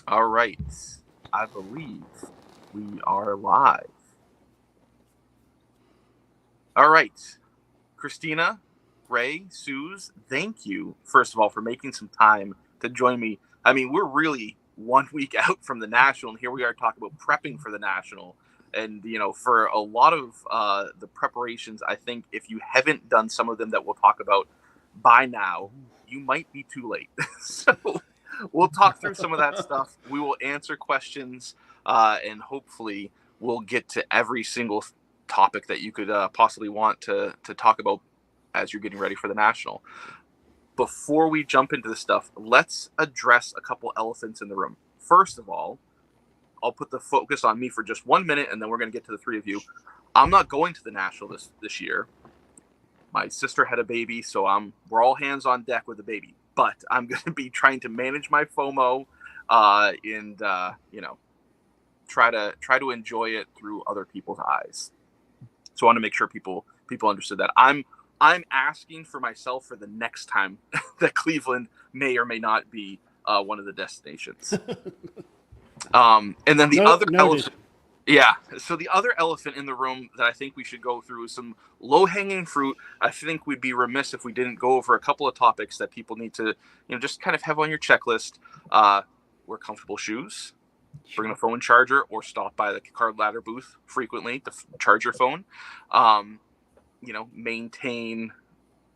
All right. I believe we are live. All right. Kristina, Ray, Sooz, thank you, first of all, for making some time to join me. I mean, we're really 1 week out from the National, and here we are talking about prepping for the National. And, for a lot of the preparations, I think if you haven't done some of them that we'll talk about by now, you might be too late. So we'll talk through some of that stuff. We will answer questions, and hopefully we'll get to every single topic that you could possibly want to talk about as you're getting ready for the National. Before we jump into the stuff, let's address a couple elephants in the room. First of all, I'll put the focus on me for just 1 minute, and then we're going to get to the three of you. I'm not going to the National this year. My sister had a baby, so we're all hands on deck with the baby. But I'm going to be trying to manage my FOMO, and try to enjoy it through other people's eyes. So I want to make sure people understood that. I'm asking for myself for the next time that Cleveland may or may not be one of the destinations. And then the other elephant, yeah. So the other elephant in the room that I think we should go through is some low-hanging fruit. I think we'd be remiss if we didn't go over a couple of topics that people need to, just kind of have on your checklist. Wear comfortable shoes, bring a phone charger, or stop by the CardLadder booth frequently to charge your phone. Maintain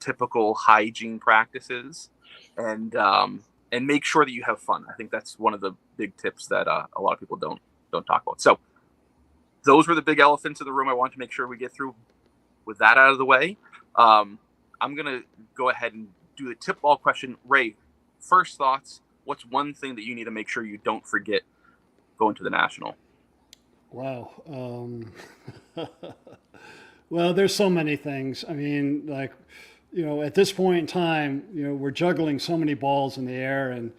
typical hygiene practices, and make sure that you have fun. I think that's one of the big tips that a lot of people don't talk about. So those were the big elephants in the room I want to make sure we get through. With that out of the way, I'm going to go ahead and do the tip ball question. Ray, first thoughts, what's one thing that you need to make sure you don't forget going to the National? Wow. Well, there's so many things. I mean, like, at this point in time, we're juggling so many balls in the air, and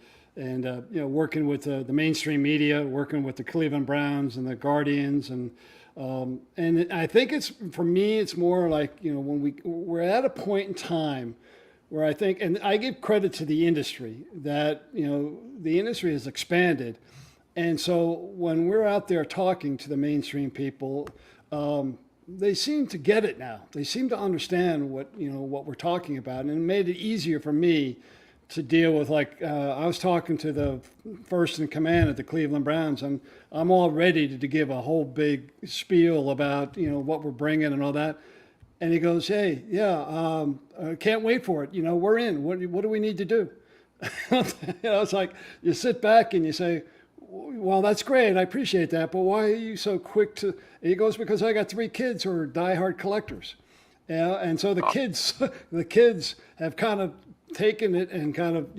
working with the mainstream media, working with the Cleveland Browns and the Guardians, and I think for me, it's more like when we're at a point in time where I think, and I give credit to the industry that the industry has expanded, and so when we're out there talking to the mainstream people, they seem to get it now. They seem to understand what we're talking about, and it made it easier for me to deal with. Like I was talking to the first in command at the Cleveland Browns, and I'm all ready to give a whole big spiel about what we're bringing and all that. And he goes, "Hey, yeah, I can't wait for it. We're in. What do we need to do?" It's like you sit back and you say, "Well, that's great. I appreciate that, but why are you so quick to?" He goes, "Because I got 3 kids who are diehard collectors, and so the kids, the kids have kind of taken it and kind of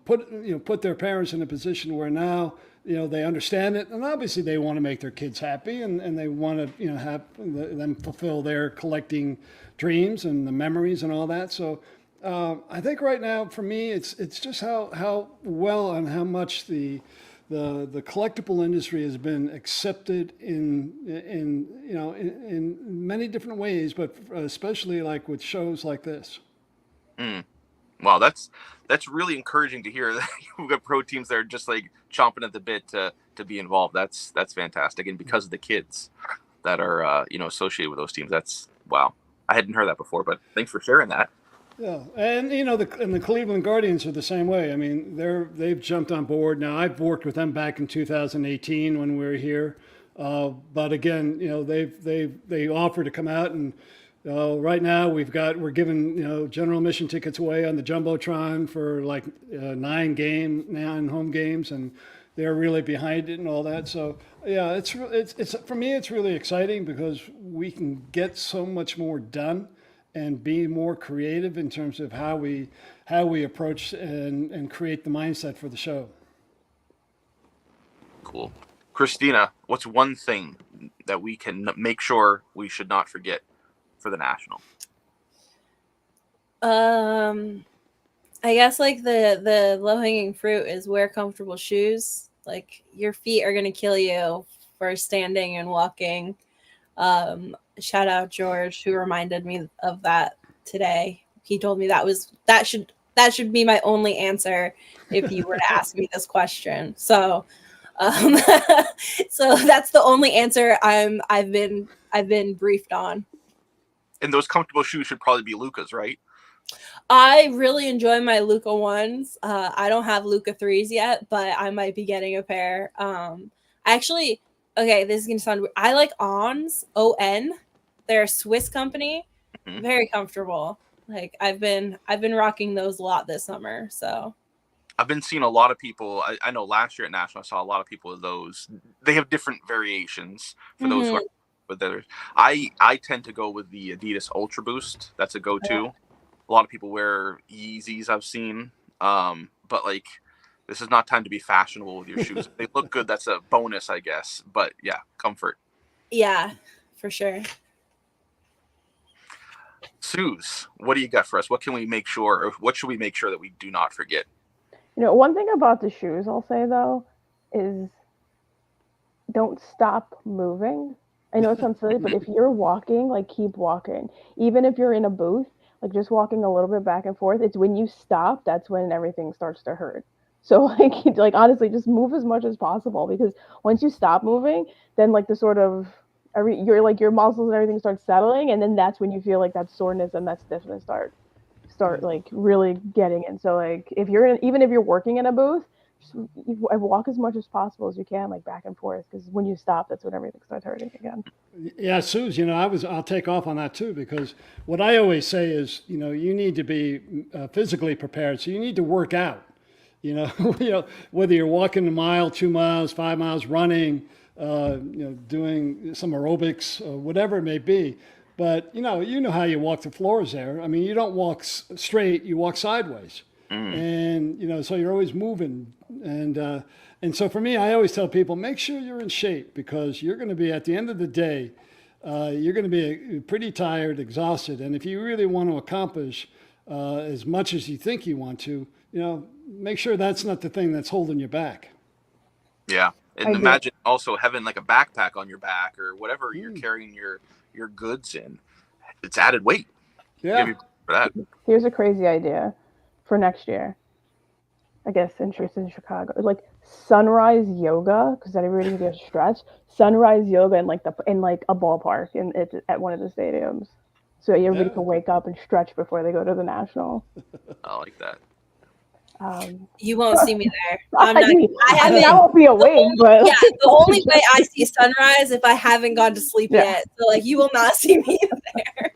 put their parents in a position where now they understand it, and obviously they want to make their kids happy, and they want to have them fulfill their collecting dreams and the memories and all that. So I think right now for me it's just how well and how much the collectible industry has been accepted in many different ways, but especially like with shows like this. Mm. Wow, that's really encouraging to hear that you've got pro teams that are just like chomping at the bit to be involved. That's fantastic, and because of the kids that are associated with those teams, that's wow. I hadn't heard that before, but thanks for sharing that. Yeah, and the Cleveland Guardians are the same way. I mean, they've jumped on board now. I've worked with them back in 2018 when we were here, but again, they offer to come out, and right now we're giving general admission tickets away on the jumbotron for like 9 home games, and they're really behind it and all that. So yeah, it's for me it's really exciting because we can get so much more done and be more creative in terms of how we approach and create the mindset for the show. Cool. Kristina, what's one thing that we can make sure we should not forget for the National? I guess like the low hanging fruit is wear comfortable shoes. Like your feet are gonna kill you for standing and walking. Shout out George who reminded me of that today. He told me that should that should be my only answer if you were to ask me this question. So, um, so that's the only answer I've been briefed on. And those comfortable shoes should probably be Luka's, right? I really enjoy my Luka ones. I don't have Luka 3s yet, but I might be getting a pair. Actually, okay, this is gonna sound weird. I like Ons, ON. They're a Swiss company. Mm-hmm. Very comfortable. Like I've been rocking those a lot this summer. So I've been seeing a lot of people. I know last year at National, I saw a lot of people with those. They have different variations for those who are. But I tend to go with the Adidas Ultra Boost. That's a go-to. A lot of people wear Yeezys I've seen. But like, this is not time to be fashionable with your shoes. If they look good, that's a bonus, I guess. But yeah, comfort. Yeah, for sure. Sooz, what do you got for us? What can we make sure, or what should we make sure that we do not forget? You know, one thing about the shoes I'll say though is don't stop moving. I know it sounds silly, but if you're walking, like keep walking. Even if you're in a booth, like just walking a little bit back and forth, it's when you stop, that's when everything starts to hurt. So like honestly, just move as much as possible, because once you stop moving, then like the sort of your muscles and everything starts settling, and then that's when you feel like that soreness and that stiffness start like really getting in. So like if you're even if you're working in a booth, just walk as much as possible as you can, like back and forth, because when you stop, that's when everything starts hurting again. Yeah, Sooz, you know, I'll take off on that too, because what I always say is, you know, you need to be physically prepared. So you need to work out, you know, whether you're walking a mile, 2 miles, 5 miles, running, doing some aerobics, whatever it may be. But, you know how you walk the floors there. I mean, you don't walk straight, you walk sideways. And, so you're always moving. And so for me, I always tell people, make sure you're in shape, because you're going to be, at the end of the day, you're going to be pretty tired, exhausted. And if you really want to accomplish as much as you think you want to, make sure that's not the thing that's holding you back. Yeah. And imagine also having like a backpack on your back or whatever you're carrying your goods in. It's added weight. Yeah. For that. Here's a crazy idea for next year. I guess in Chicago, like sunrise yoga, because everybody can get stretched. Sunrise yoga in like a ballpark at one of the stadiums, so everybody can wake up and stretch before they go to the National. I like that. You won't see me there. I won't be awake, but yeah, the only way I see sunrise if I haven't gone to sleep yet. So like, you will not see me there.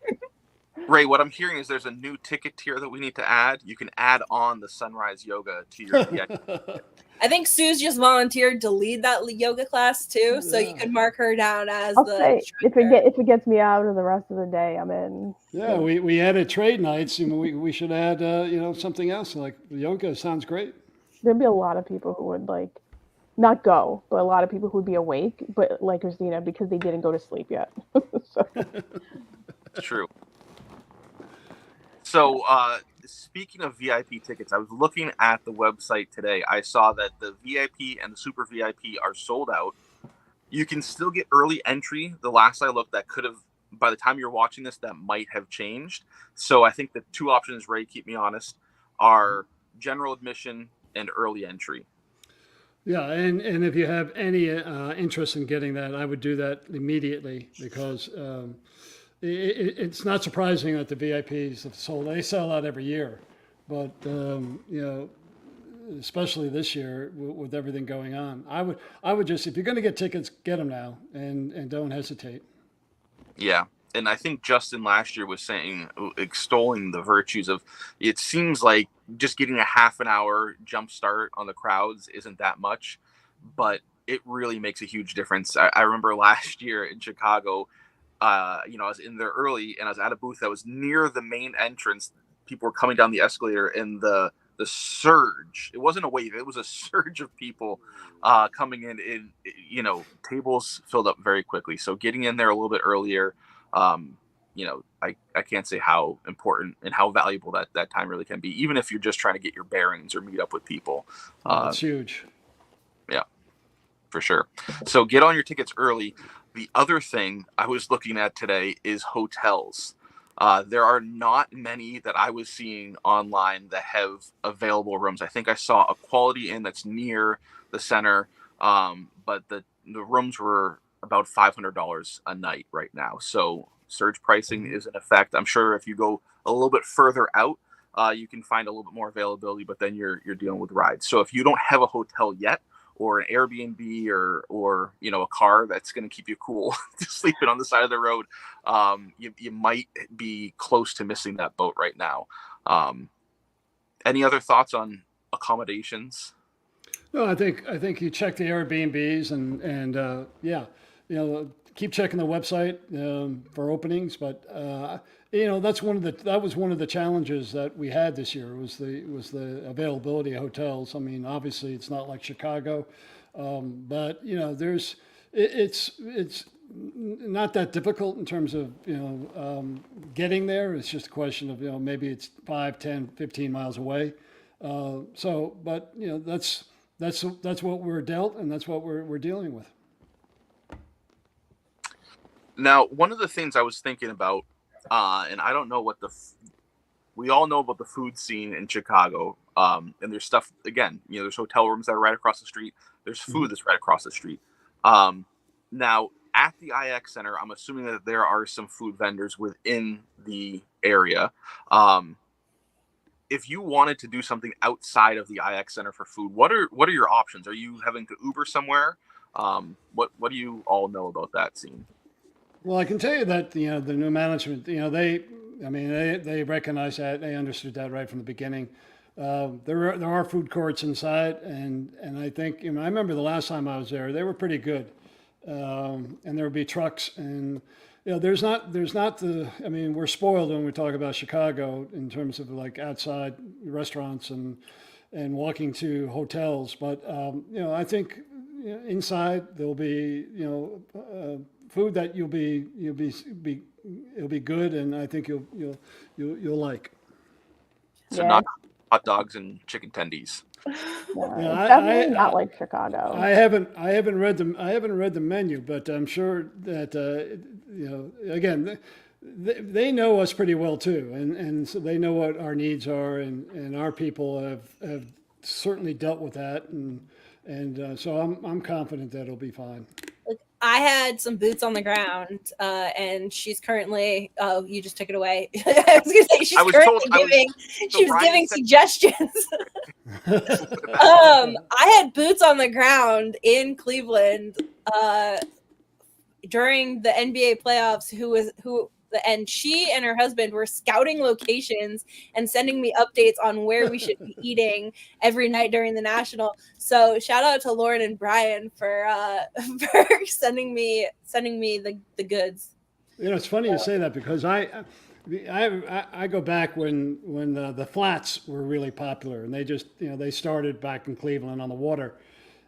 Ray, what I'm hearing is there's a new ticket tier that we need to add. You can add on the sunrise yoga to your I think Sooz just volunteered to lead that yoga class too, so you can mark her down as if it gets me out of the rest of the day, I'm in. Yeah, we added trade nights, and we should add something else like yoga. Sounds great. There'd be a lot of people who would like not go, but a lot of people who would be awake, but like Kristina, because they didn't go to sleep yet. It's true. So, speaking of VIP tickets, I was looking at the website today. I saw that the VIP and the Super VIP are sold out. You can still get early entry. The last I looked, that could have, by the time you're watching this, that might have changed. So I think the two options, Ray, keep me honest, are general admission and early entry. Yeah, and if you have any interest in getting that, I would do that immediately, because it's not surprising that the VIPs have sold. They sell out every year, but especially this year with everything going on, I would just, if you're going to get tickets, get them now, and don't hesitate. Yeah, and I think Justin last year was saying, extolling the virtues of, it seems like just getting a half an hour jump start on the crowds isn't that much, but it really makes a huge difference. I remember last year in Chicago, I was in there early, and I was at a booth that was near the main entrance. People were coming down the escalator, and the surge, it wasn't a wave, it was a surge of people coming in, tables filled up very quickly. So getting in there a little bit earlier, I can't say how important and how valuable that time really can be, even if you're just trying to get your bearings or meet up with people. That's huge. Yeah, for sure. So get on your tickets early. The other thing I was looking at today is hotels. There are not many that I was seeing online that have available rooms. I think I saw a Quality Inn that's near the center, but the rooms were about $500 a night right now. So surge pricing is in effect. I'm sure if you go a little bit further out, you can find a little bit more availability, but then you're dealing with rides. So if you don't have a hotel yet, or an Airbnb, or a car that's going to keep you cool, just sleeping on the side of the road, you might be close to missing that boat right now. Any other thoughts on accommodations? No, I think you check the Airbnbs and yeah, keep checking the website for openings. But that was one of the challenges that we had this year was the availability of hotels. I mean, obviously it's not like Chicago, but it's not that difficult in terms of getting there. It's just a question of maybe it's 5, 10, 15 miles away. But that's what we're dealt, and that's what we're dealing with. Now, one of the things I was thinking about, and I don't know what we all know about the food scene in Chicago, and there's stuff, again, there's hotel rooms that are right across the street. There's food that's right across the street. Now, at the IX Center, I'm assuming that there are some food vendors within the area. If you wanted to do something outside of the IX Center for food, what are your options? Are you having to Uber somewhere? What do you all know about that scene? Well, I can tell you that the new management, they recognize that, they understood that right from the beginning. There are food courts inside, and I think I remember the last time I was there, they were pretty good, and there would be trucks, and there's not we're spoiled when we talk about Chicago in terms of like outside restaurants and walking to hotels, but I think inside there'll be food that it'll be good, and I think you'll like. So not hot dogs and chicken tendies. Yeah, definitely not like Chicago. I haven't read the menu, but I'm sure that again they know us pretty well too, and so they know what our needs are, and our people have certainly dealt with that, and so I'm confident that it'll be fine. I had some boots on the ground, and she's currely. Oh, you just took it away. I was going to say she was giving suggestions. I had boots on the ground in Cleveland during the NBA playoffs. And she and her husband were scouting locations and sending me updates on where we should be eating every night during the national. So shout out to Lauren and Brian for sending me the goods. It's funny you say that, because I go back when the flats were really popular, and they just they started back in Cleveland on the water.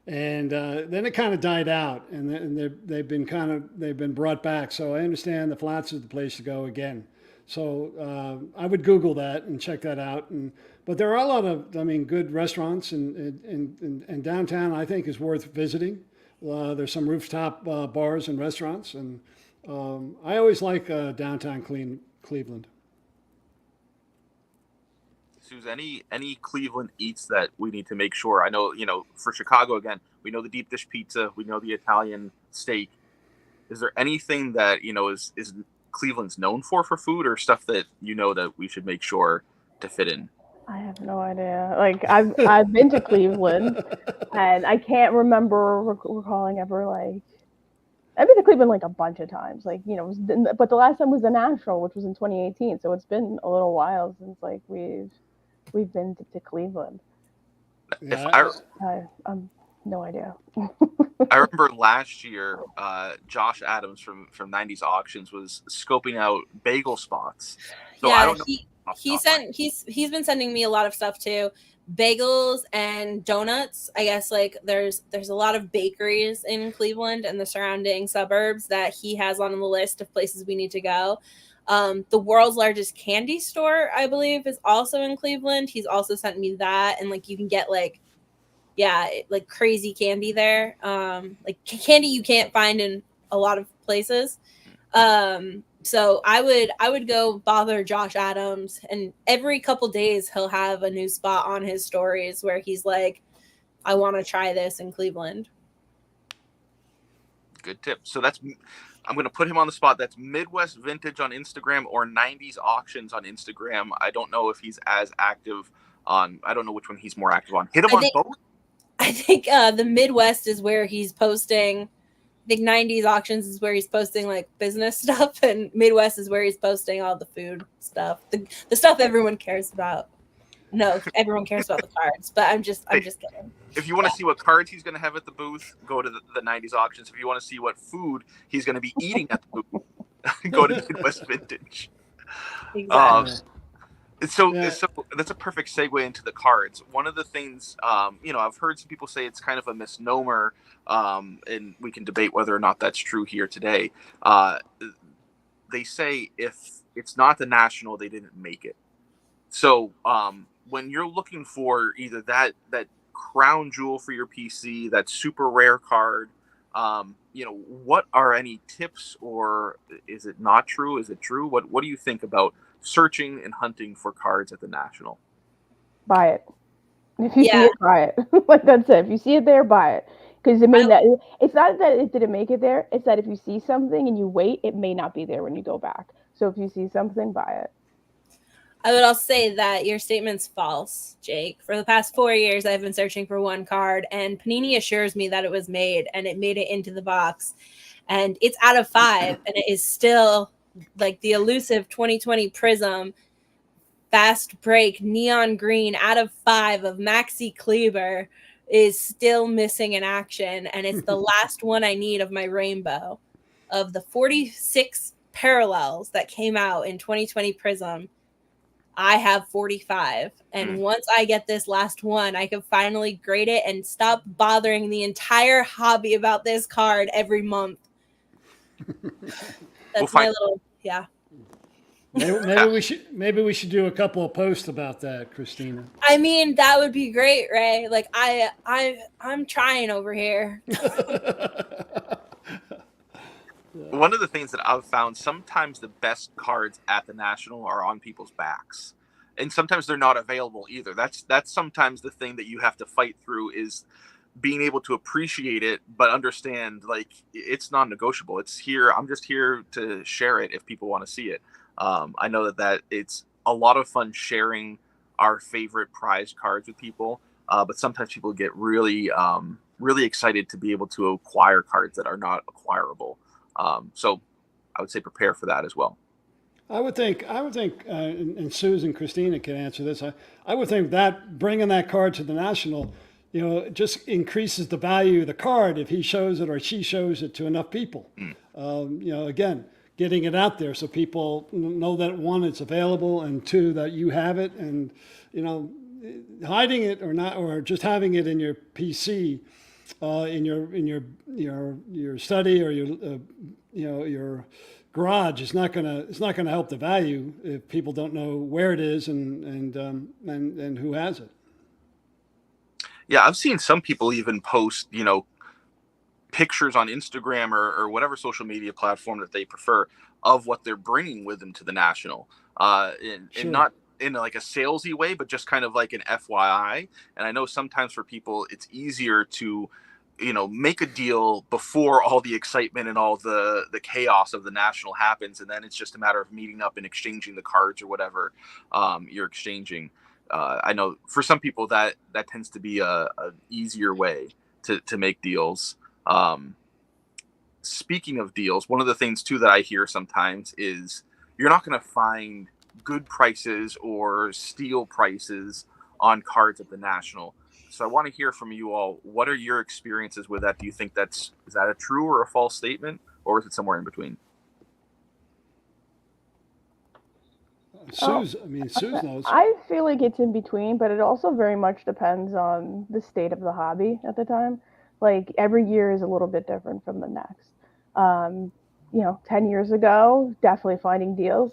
And then it kind of died out, and they've been brought back. So I understand the flats is the place to go again. So I would Google that and check that out. But there are a lot of good restaurants and downtown. I think is worth visiting. There's some rooftop bars and restaurants, and I always like downtown Cleveland. Sooz, any Cleveland eats that we need to make sure? I know, for Chicago, again, we know the deep dish pizza, we know the Italian steak. Is there anything that, is Cleveland's known for food, or stuff that that we should make sure to fit in? I have no idea. Like I've been to Cleveland, and I can't remember recalling ever I've been to Cleveland like a bunch of times, but the last time was the National, which was in 2018. So it's been a little while since we've been to Cleveland. Yeah, No idea. I remember last year, Josh Adams from 90s Auctions was scoping out bagel spots. So I don't know. He's been sending me a lot of stuff too. Bagels and donuts. I guess there's a lot of bakeries in Cleveland and the surrounding suburbs that he has on the list of places we need to go. The world's largest candy store, I believe, is also in Cleveland. He's also sent me that, and you can get crazy candy there, candy you can't find in a lot of places. So I would go bother Josh Adams, and every couple days he'll have a new spot on his stories where he's like, I want to try this in Cleveland. Good tip. So I'm going to put him on the spot. That's Midwest Vintage on Instagram or 90s Auctions on Instagram. I don't know if he's as active on, I don't know which one he's more active on. Hit him on both? I think the Midwest is where he's posting. I think 90s Auctions is where he's posting like business stuff, and Midwest is where he's posting all the food stuff, the stuff everyone cares about. No, everyone cares about the cards, but I'm just kidding. If you want to see what cards he's going to have at the booth, go to the 90s Auctions. If you want to see what food he's going to be eating at the booth, go to Midwest Vintage. Exactly. So that's a perfect segue into the cards. One of the things, I've heard some people say it's kind of a misnomer, and we can debate whether or not that's true here today. They say if it's not the National, they didn't make it. So when you're looking for either that crown jewel for your PC, that super rare card, what are any tips, or is it not true? Is it true? What do you think about searching and hunting for cards at the National? Buy it. If you see it, buy it. Like that's it. If you see it there, buy it. Because it's not that it didn't make it there. It's that if you see something and you wait, it may not be there when you go back. So if you see something, buy it. I would also say that your statement's false, Jake. For the past 4 years, I've been searching for one card, and Panini assures me that it was made, and it made it into the box. And it's out of 5, and it is still like the elusive 2020 Prism Fast Break Neon Green out of 5 of Maxi Kleber is still missing in action, and it's the last one I need of my rainbow. Of the 46 parallels that came out in 2020 Prism, I have 45. And once I get this last one, I can finally grade it and stop bothering the entire hobby about this card every month. That's my little, yeah. Maybe we should do a couple of posts about that, Kristina. I mean, that would be great, Ray. Like I'm trying over here. One of the things that I've found, sometimes the best cards at the National are on people's backs, and sometimes they're not available either. That's sometimes the thing that you have to fight through, is being able to appreciate it, but understand like it's non-negotiable. It's here. I'm just here to share it if people want to see it. I know that it's a lot of fun sharing our favorite prize cards with people, but sometimes people get really excited to be able to acquire cards that are not acquirable. So I would say prepare for that as well. I would think, and Sooz and Kristina can answer this. I would think that bringing that card to the National, just increases the value of the card if he shows it or she shows it to enough people. Again, getting it out there so people know that, one, it's available, and two, that you have it, and hiding it or not, or just having it in your PC, in your study or your garage is not gonna help the value if people don't know where it is and who has it. Yeah, I've seen some people even post, pictures on Instagram or whatever social media platform that they prefer of what they're bringing with them to the National, and not in like a salesy way, but just kind of like an FYI. And I know sometimes for people, it's easier to, make a deal before all the excitement and all the chaos of the National happens. And then it's just a matter of meeting up and exchanging the cards or whatever you're exchanging. I know for some people that tends to be an easier way to make deals. Speaking of deals, one of the things too that I hear sometimes is you're not going to find good prices or steal prices on cards at the National. So I want to hear from you all. What are your experiences with that? Do you think is that a true or a false statement, or is it somewhere in between? Sooz knows. I feel like it's in between, but it also very much depends on the state of the hobby at the time. Like every year is a little bit different from the next. 10 years ago, definitely finding deals.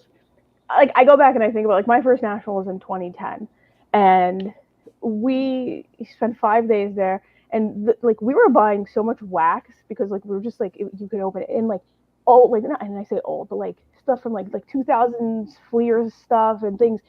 Like I go back and I think about like my first National was in 2010, and we spent 5 days there, and we were buying so much wax because like we were just like you could open it, and like old, like not, and I say old, but like stuff from like 2000s Fleer stuff and things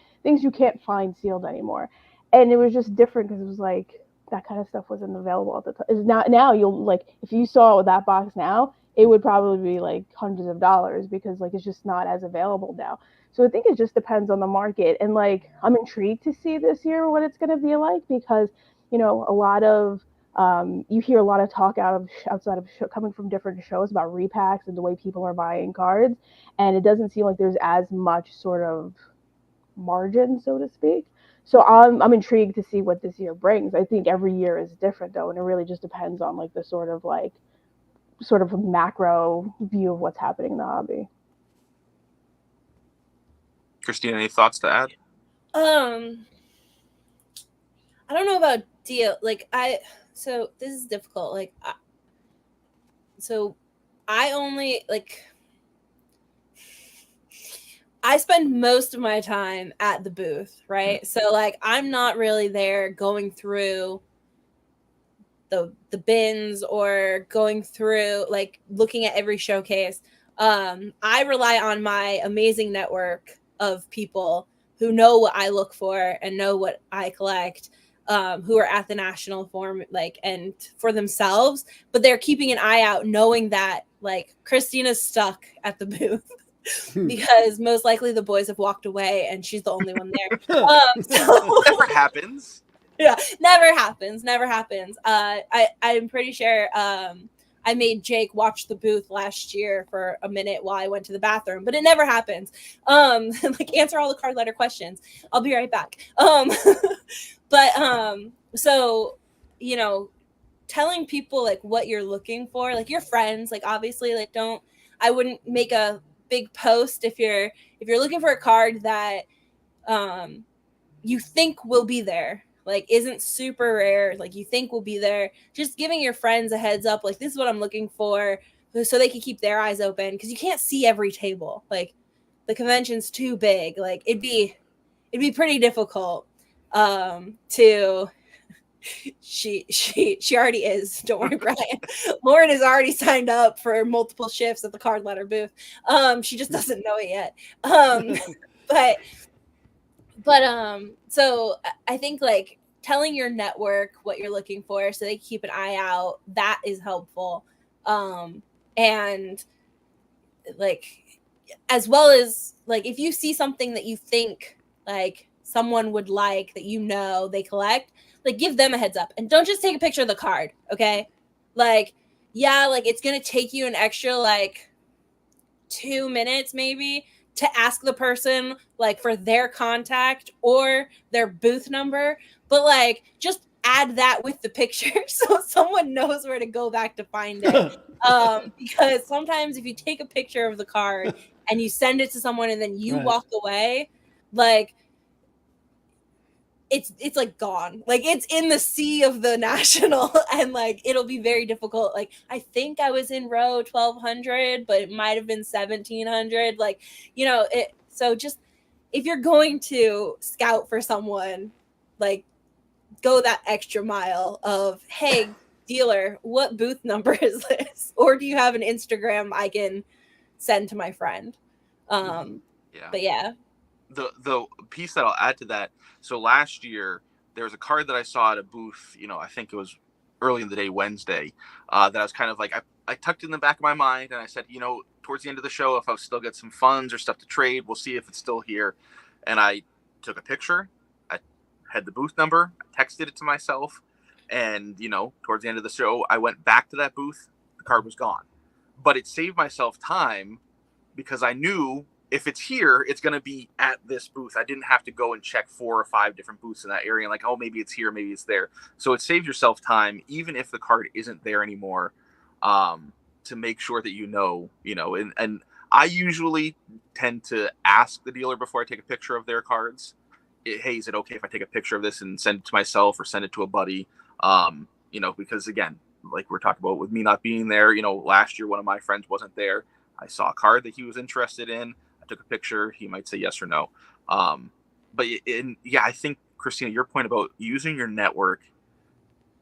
you can't find sealed anymore. And it was just different because it was like that kind of stuff wasn't available at the time. Is not now. You'll like if you saw that box now, it would probably be like hundreds of dollars because like it's just not as available now. So I think it just depends on the market. And like I'm intrigued to see this year what it's going to be like because a lot of you hear a lot of talk outside of coming from different shows about repacks and the way people are buying cards, and it doesn't seem like there's as much sort of margin, so to speak. So I'm intrigued to see what this year brings. I think every year is different though, and it really just depends on like the sort of a macro view of what's happening in the hobby. Kristina, any thoughts to add? I don't know about deal. So this is difficult. Like, so I only I spend most of my time at the booth, right? So like I'm not really there going through the bins or going through like looking at every showcase. I rely on my amazing network of people who know what I look for and know what I collect, who are at the national forum, like, and for themselves, but they're keeping an eye out knowing that like Kristina's stuck at the booth because most likely the boys have walked away and she's the only one there. So Never happens. Yeah, never happens. I'm pretty sure I made Jake watch the booth last year for a minute while I went to the bathroom, but it never happens. Like answer all the CardLadder questions. I'll be right back. So telling people like what you're looking for, like your friends, like obviously like I wouldn't make a big post if you're looking for a card that you think will be there, like isn't super rare, like you think will be there, just giving your friends a heads up, like this is what I'm looking for, so they can keep their eyes open, because you can't see every table, like the convention's too big, like it'd be pretty difficult to she already is, don't worry, Brian. Lauren has already signed up for multiple shifts at the CardLadder booth. She just doesn't know it yet. So I think like telling your network what you're looking for so they keep an eye out, that is helpful. And like, as well as like, if you see something that you think like someone would like, that they collect, like give them a heads up, and don't just take a picture of the card. Okay. Like, yeah, like it's going to take you an extra like 2 minutes maybe to ask the person like for their contact or their booth number, but like just add that with the picture so someone knows where to go back to find it. Because sometimes if you take a picture of the card and you send it to someone and then you walk away, like it's like gone, like it's in the sea of the national, and like it'll be very difficult. Like I think I was in row 1200, but it might have been 1700, like it. So just if you're going to scout for someone, like go that extra mile of, hey dealer, what booth number is this, or do you have an Instagram I can send to my friend? But yeah, the piece that I'll add to that, so last year there was a card that I saw at a booth, I think it was early in the day Wednesday, that I was kind of like, I tucked in the back of my mind, and I said, towards the end of the show, if I'll still get some funds or stuff to trade, we'll see if it's still here. And I took a picture, I had the booth number, I texted it to myself, and towards the end of the show I went back to that booth, the card was gone. But it saved myself time because I knew if it's here, it's going to be at this booth. I didn't have to go and check 4 or 5 different booths in that area. And like, oh, maybe it's here, maybe it's there. So it saves yourself time, even if the card isn't there anymore, to make sure that and I usually tend to ask the dealer before I take a picture of their cards. Hey, is it okay if I take a picture of this and send it to myself or send it to a buddy? Because again, like we're talking about with me not being there, last year, one of my friends wasn't there. I saw a card that he was interested in. Took a picture, he might say yes or no. I think, Kristina, your point about using your network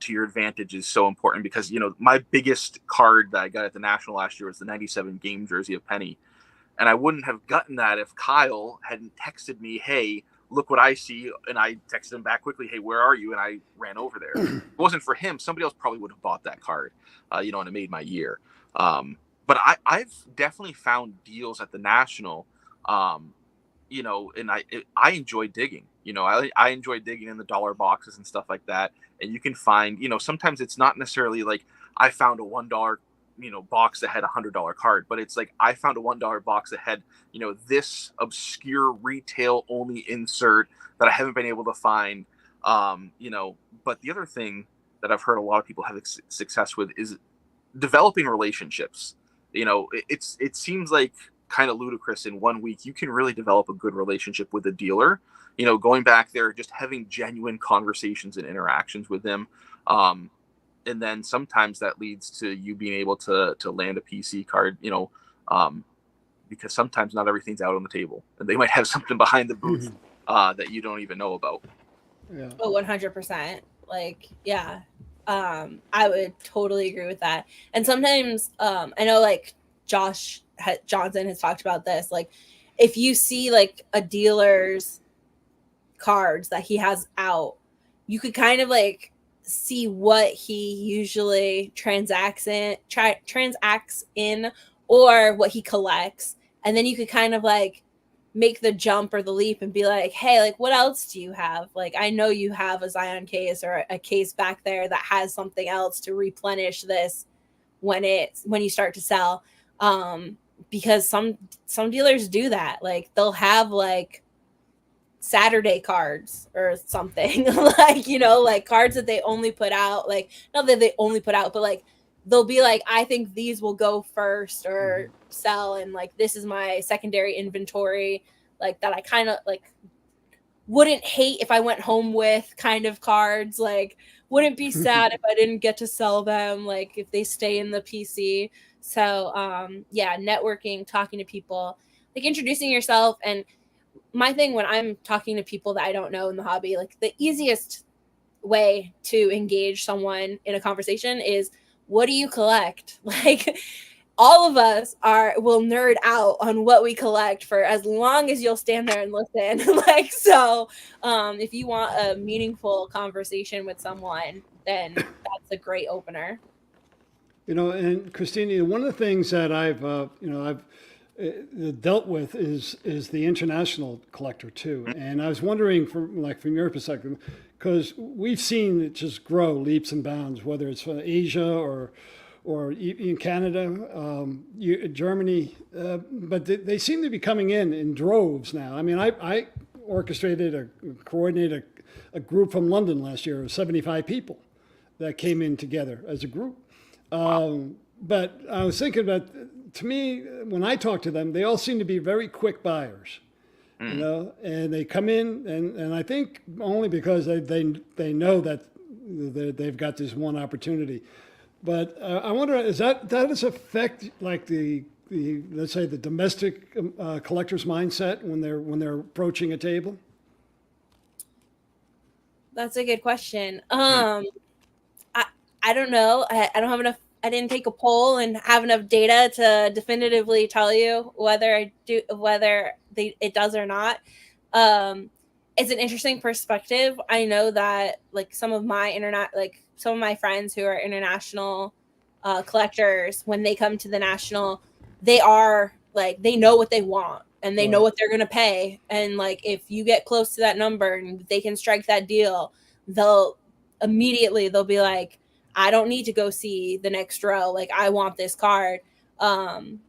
to your advantage is so important, because, you know, my biggest card that I got at the National last year was the 97 game jersey of Penny. And I wouldn't have gotten that if Kyle hadn't texted me, hey, look what I see. And I texted him back quickly, hey, where are you? And I ran over there. If it wasn't for him, somebody else probably would have bought that card, you know, and it made my year. But I've definitely found deals at the National, you know, and I enjoy digging. You know, I enjoy digging in the dollar boxes and stuff like that. And you can find, you know, sometimes it's not necessarily like I found a $1, you know, box that had $100 card, but it's like I found a $1 box that had, you know, this obscure retail only insert that I haven't been able to find. You know, but the other thing that I've heard a lot of people have success with is developing relationships. You know, it seems like kind of ludicrous in 1 week you can really develop a good relationship with a dealer, you know, going back there, just having genuine conversations and interactions with them. And then sometimes that leads to you being able to land a PC card, you know, because sometimes not everything's out on the table, and they might have something behind the booth that you don't even know about. Yeah. Oh, 100%. Like, yeah. I would totally agree with that. And sometimes, I know like Josh Johnson has talked about this. Like, if you see like a dealer's cards that he has out, you could kind of like see what he usually transacts in or what he collects, and then you could kind of like make the jump or the leap and be like, hey, like what else do you have? Like, I know you have a Zion case or a case back there that has something else to replenish this when you start to sell. Because some dealers do that. Like, they'll have like Saturday cards or something, like, you know, like cards that they only put out, like not that they only put out, but like they'll be like, I think these will go first or sell, and like this is my secondary inventory, like that I kind of like wouldn't hate if I went home with kind of cards, like wouldn't be sad if I didn't get to sell them, like if they stay in the PC. So yeah, networking, talking to people, like introducing yourself. And my thing when I'm talking to people that I don't know in the hobby, like the easiest way to engage someone in a conversation is, what do you collect? Like, all of us will nerd out on what we collect for as long as you'll stand there and listen. Like, so if you want a meaningful conversation with someone, then that's a great opener. You know, and Kristina, one of the things that I've dealt with is the international collector too. And I was wondering, from your perspective, because we've seen it just grow leaps and bounds, whether it's from Asia or in Canada, Germany, but they seem to be coming in droves now. I mean, I coordinated a group from London last year of 75 people that came in together as a group. But I was thinking about, to me, when I talk to them, they all seem to be very quick buyers, you know, and they come in, and I think only because they know that they've got this one opportunity. But I wonder, does affect like the let's say the domestic collector's mindset when they're approaching a table? That's a good question. I don't know. I don't have enough. I didn't take a poll and have enough data to definitively tell you whether it does or not. It's an interesting perspective. I know that like some of my friends who are international collectors, when they come to the National, they are like, they know what they want and they know what they're going to pay. And like, if you get close to that number and they can strike that deal, they'll be like, I don't need to go see the next row. Like, I want this card. And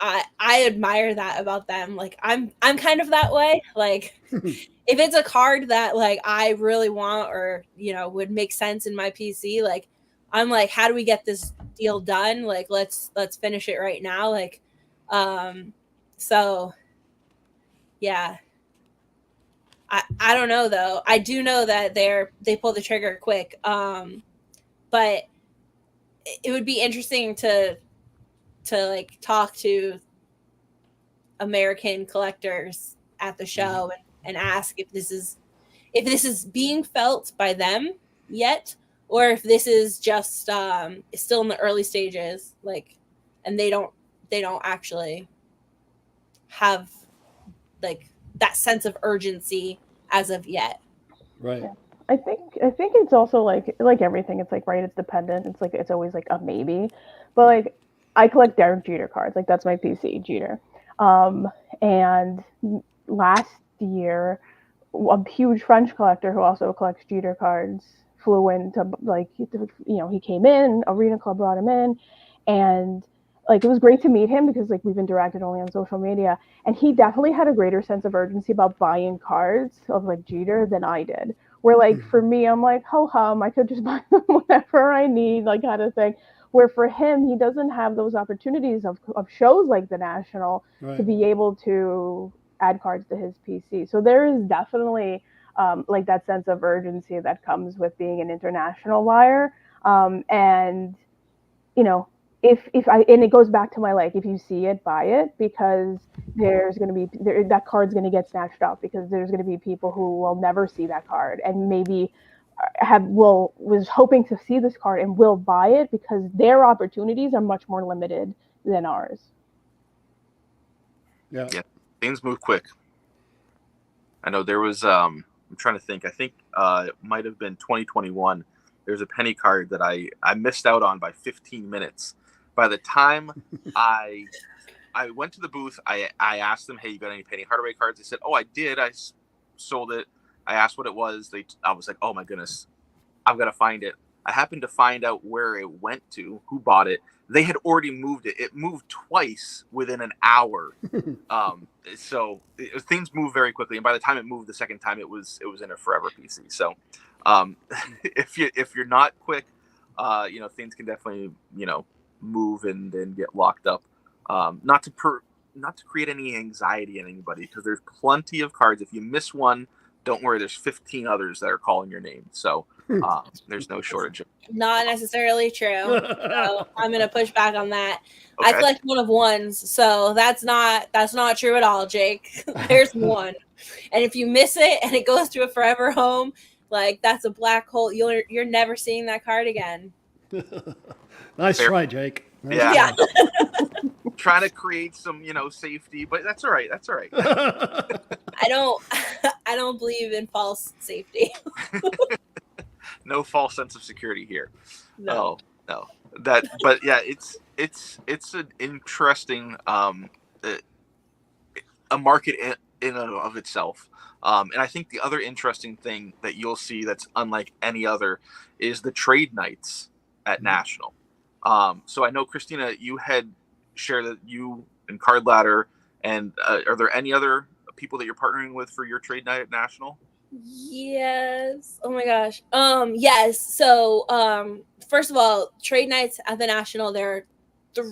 I admire that about them. Like, I'm kind of that way. Like, if it's a card that like I really want, or, you know, would make sense in my PC, like, I'm like, how do we get this deal done? Like, let's finish it right now. Like, so yeah. I don't know though. I do know that they pull the trigger quick. But it would be interesting to like talk to American collectors at the show and ask if this is being felt by them yet, or if this is just still in the early stages, like, and they don't actually have like that sense of urgency as of yet. Right. Yeah. I think it's also like everything. It's like, right, it's dependent. It's like it's always like a maybe, but like I collect Derek Jeter cards. Like that's my PC Jeter. And last year, a huge French collector who also collects Jeter cards flew in to, like, he came in, Arena Club brought him in, and like it was great to meet him because like we've interacted only on social media, and he definitely had a greater sense of urgency about buying cards of like Jeter than I did. Where like for me, I'm like, ho hum, I could just buy them whenever I need, like, kind of thing. Where for him, he doesn't have those opportunities of shows like the National to be able to add cards to his PC. So there is definitely like that sense of urgency that comes with being an international buyer. And you know, if I, and it goes back to my, like, if you see it, buy it, because there's going to be that card's going to get snatched up, because there's going to be people who will never see that card and maybe was hoping to see this card and will buy it because their opportunities are much more limited than ours. Yeah. Things move quick. I know there was I'm trying to think. I think it might have been 2021. There's a penny card that I missed out on by 15 minutes. By the time I went to the booth, I asked them, "Hey, you got any Penny Hardaway cards?" They said, "Oh, I did. I sold it." I asked what it was. I was like, "Oh my goodness, I've got to find it." I happened to find out where it went to, who bought it. They had already moved it. It moved twice within an hour. So things move very quickly. And by the time it moved the second time, it was in a forever PC. So if you're not quick, things can definitely move and then get locked up. Not to create any anxiety in anybody, because there's plenty of cards. If you miss one, don't worry. There's 15 others that are calling your name. So there's no shortage. Not necessarily true. So I'm going to push back on that. Okay. I collect one of ones, so that's not true at all, Jake. There's one, and if you miss it and it goes to a forever home, like, that's a black hole. You're never seeing that card again. Nice try, Jake. Yeah. Trying to create some, safety, but that's all right. That's all right. I don't believe in false safety. No false sense of security here. No. But yeah, it's an interesting a market in and of itself. And I think the other interesting thing that you'll see that's unlike any other is the trade nights at National. So I know, Kristina, you had shared that you and CardLadder, and are there any other people that you're partnering with for your trade night at National? Yes. Oh my gosh. Yes. So first of all, trade nights at the National, there are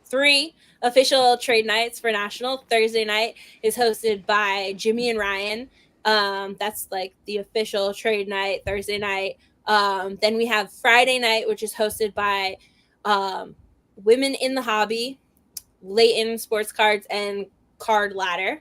three official trade nights for National. Thursday night is hosted by Jimmy and Ryan. That's like the official trade night, Thursday night. Then we have Friday night, which is hosted by Women in the Hobby, Leighton Sports Cards, and CardLadder.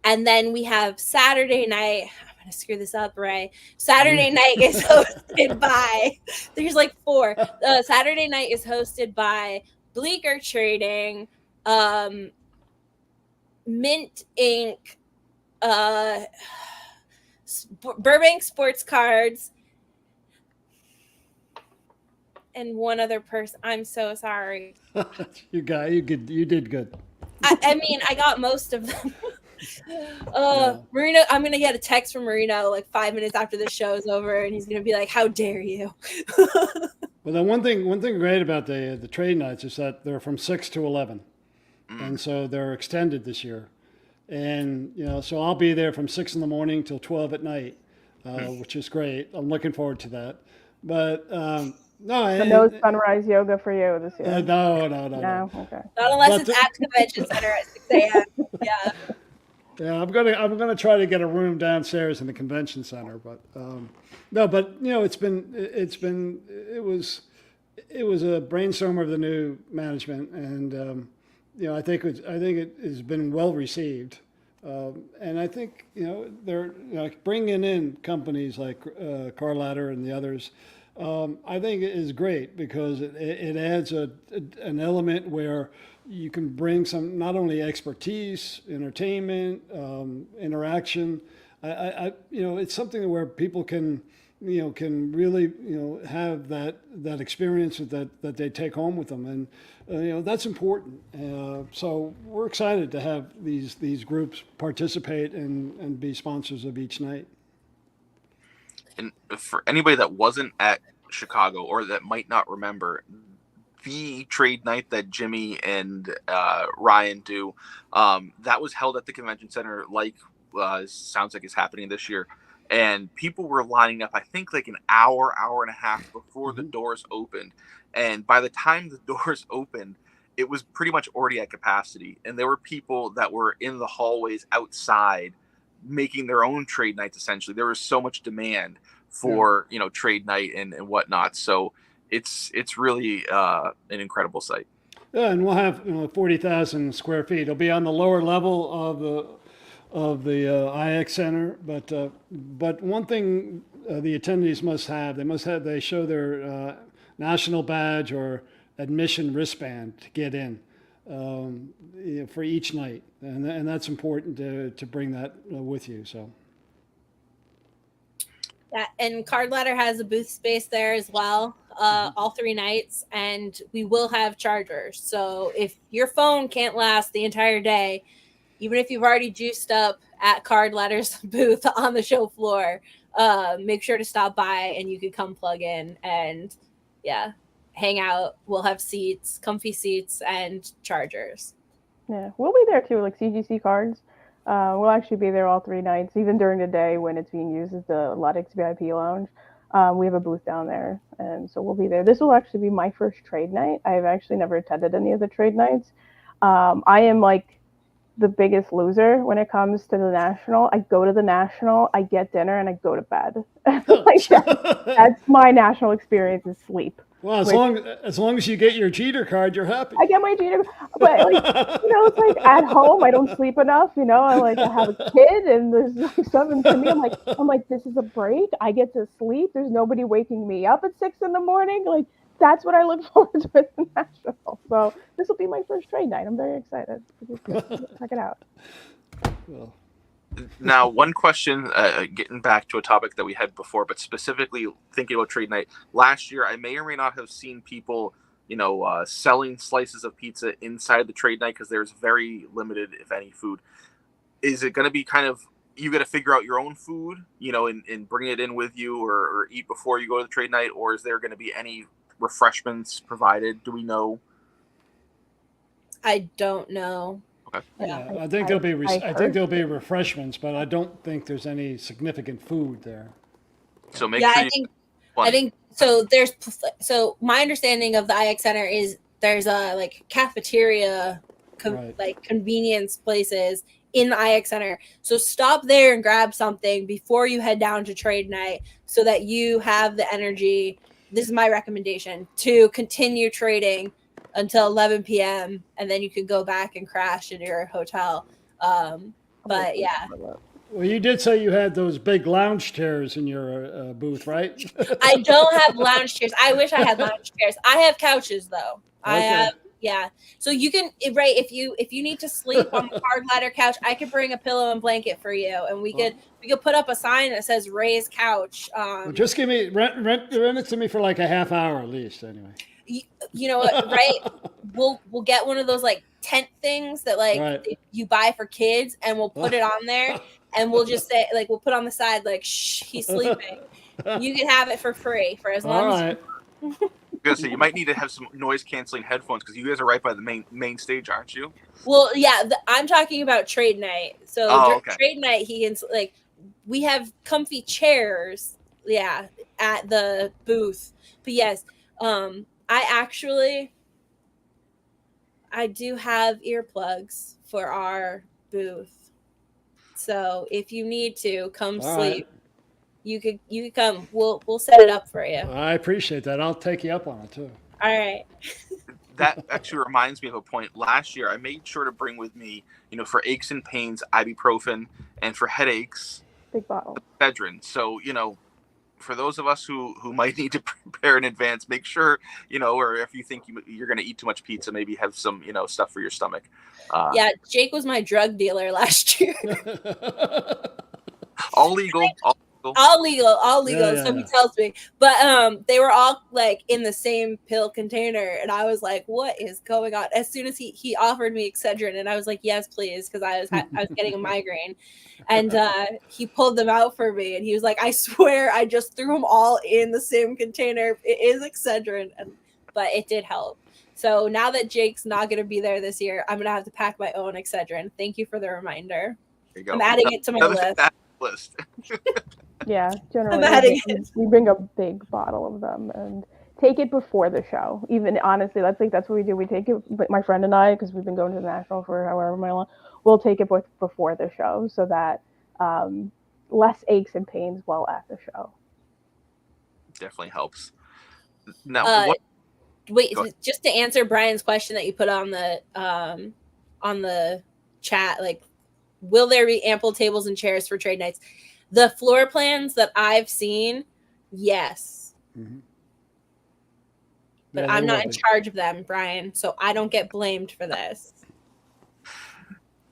And then we have Saturday night. I'm going to screw this up, Ray. Saturday night is hosted by, there's like four. Saturday night is hosted by Bleecker Trading, Mint Inc., Burbank Sports Cards, and one other person. I'm so sorry. You did good. I mean, I got most of them. Marino, I'm gonna get a text from Marino like 5 minutes after the show is over, and he's gonna be like, "How dare you?" Well, then one thing great about the trade nights is that they're from 6 to 11, and so they're extended this year. And so I'll be there from 6 in the morning till 12 at night, which is great. I'm looking forward to that. But no sunrise yoga for you this year. No. Okay. Not unless it's at Convention Center at 6 a.m. Yeah. Yeah, I'm gonna try to get a room downstairs in the convention center, but it was a brainstorm of the new management, and I think it has been well received. And I think, they're bringing in companies like CardLadder and the others. I think it is great because it adds an element where you can bring some not only expertise, entertainment, interaction. It's something where people can really have that experience that they take home with them, and that's important. So we're excited to have these groups participate and be sponsors of each night. And for anybody that wasn't at Chicago or that might not remember, the trade night that Jimmy and Ryan do, that was held at the convention center, sounds like it's happening this year. And people were lining up, I think like an hour and a half before the doors opened. And by the time the doors opened, it was pretty much already at capacity. And there were people that were in the hallways outside making their own trade nights, essentially. There was so much demand for, trade night and whatnot. So it's really an incredible site. Yeah, and we'll have 40,000 square feet. It'll be on the lower level of the IX Center, but one thing the attendees must have, they show their national badge or admission wristband to get in for each night, and that's important to bring that with you. So. Yeah, and CardLadder has a booth space there as well, all 3 nights, and we will have chargers. So if your phone can't last the entire day, even if you've already juiced up at CardLadder's booth on the show floor, make sure to stop by and you can come plug in and hang out. We'll have seats, comfy seats, and chargers. Yeah, we'll be there too, like CGC cards. We'll actually be there all 3 nights, even during the day when it's being used as the Luddick's VIP lounge. We have a booth down there, and so we'll be there. This will actually be my first trade night. I've actually never attended any of the trade nights. I am like the biggest loser when it comes to the National. I go to the National, I get dinner, and I go to bed. That's my National experience, is sleep. Well, as long as you get your Jeter card, you're happy. I get my Jeter, but it's like at home I don't sleep enough. I have a kid, and there's like something to me. I'm like, this is a break. I get to sleep. There's nobody waking me up at 6 a.m. Like, that's what I look forward to at the National. So this will be my first trade night. I'm very excited. Check it out. Well. Now, one question, getting back to a topic that we had before, but specifically thinking about trade night. Last year, I may or may not have seen people, selling slices of pizza inside the trade night because there's very limited, if any, food. Is it going to be kind of, you got to figure out your own food, and bring it in with you or eat before you go to the trade night? Or is there going to be any refreshments provided? Do we know? I don't know. Okay. Yeah, I think there'll be refreshments, but I don't think there's any significant food there. So make sure. I think so. So my understanding of the IX Center is there's a like cafeteria, like convenience places in the IX Center. So stop there and grab something before you head down to trade night, so that you have the energy. This is my recommendation, to continue trading until 11 p.m. and then you can go back and crash in your hotel. But yeah. Well, you did say you had those big lounge chairs in your booth, right? I don't have lounge chairs. I wish I had lounge chairs. I have couches though. Okay. I have, so you can, right, if you need to sleep on the CardLadder couch, I could bring a pillow and blanket for you, and we could put up a sign that says Ray's couch. Well, just rent it to me for like a half hour at least, anyway. You know what, right? We'll get one of those like tent things that you buy for kids, and we'll put it on there, and we'll just say, like, we'll put on the side like, shh, he's sleeping. You can have it for free for as long as you So you might need to have some noise canceling headphones because you guys are right by the main stage, aren't you? Well, yeah, I'm talking about trade night. So trade night, he can, like, we have comfy chairs, at the booth. But yes, I do have earplugs for our booth. So if you need to come sleep, you could come. We'll set it up for you. I appreciate that. I'll take you up on it too. All right. that actually reminds me of a point. Last year, I made sure to bring with me, for aches and pains, ibuprofen, and for headaches, Big bottle. Excedrin. So, for those of us who might need to prepare in advance, make sure, or if you think you're going to eat too much pizza, maybe have some, stuff for your stomach. Yeah, Jake was my drug dealer last year. All legal. All legal. Yeah, so he tells me, but they were all like in the same pill container, and I was like, "What is going on?" As soon as he offered me Excedrin, and I was like, "Yes, please," because I was getting a migraine, and he pulled them out for me, and he was like, "I swear, I just threw them all in the same container. It is Excedrin," but it did help. So now that Jake's not going to be there this year, I'm going to have to pack my own Excedrin. Thank you for the reminder. There you go. I'm adding it to my list. Yeah, generally we bring a big bottle of them and take it before the show. Even honestly, that's what we do. We take it, but my friend and I, because we've been going to the National for however long, we'll take it before the show so that less aches and pains while at the show. Definitely helps. Now, wait, just to answer Brian's question that you put on the chat, like, will there be ample tables and chairs for trade nights? The floor plans that I've seen, yes. Mm-hmm. But I'm not in charge of them, Brian, so I don't get blamed for this.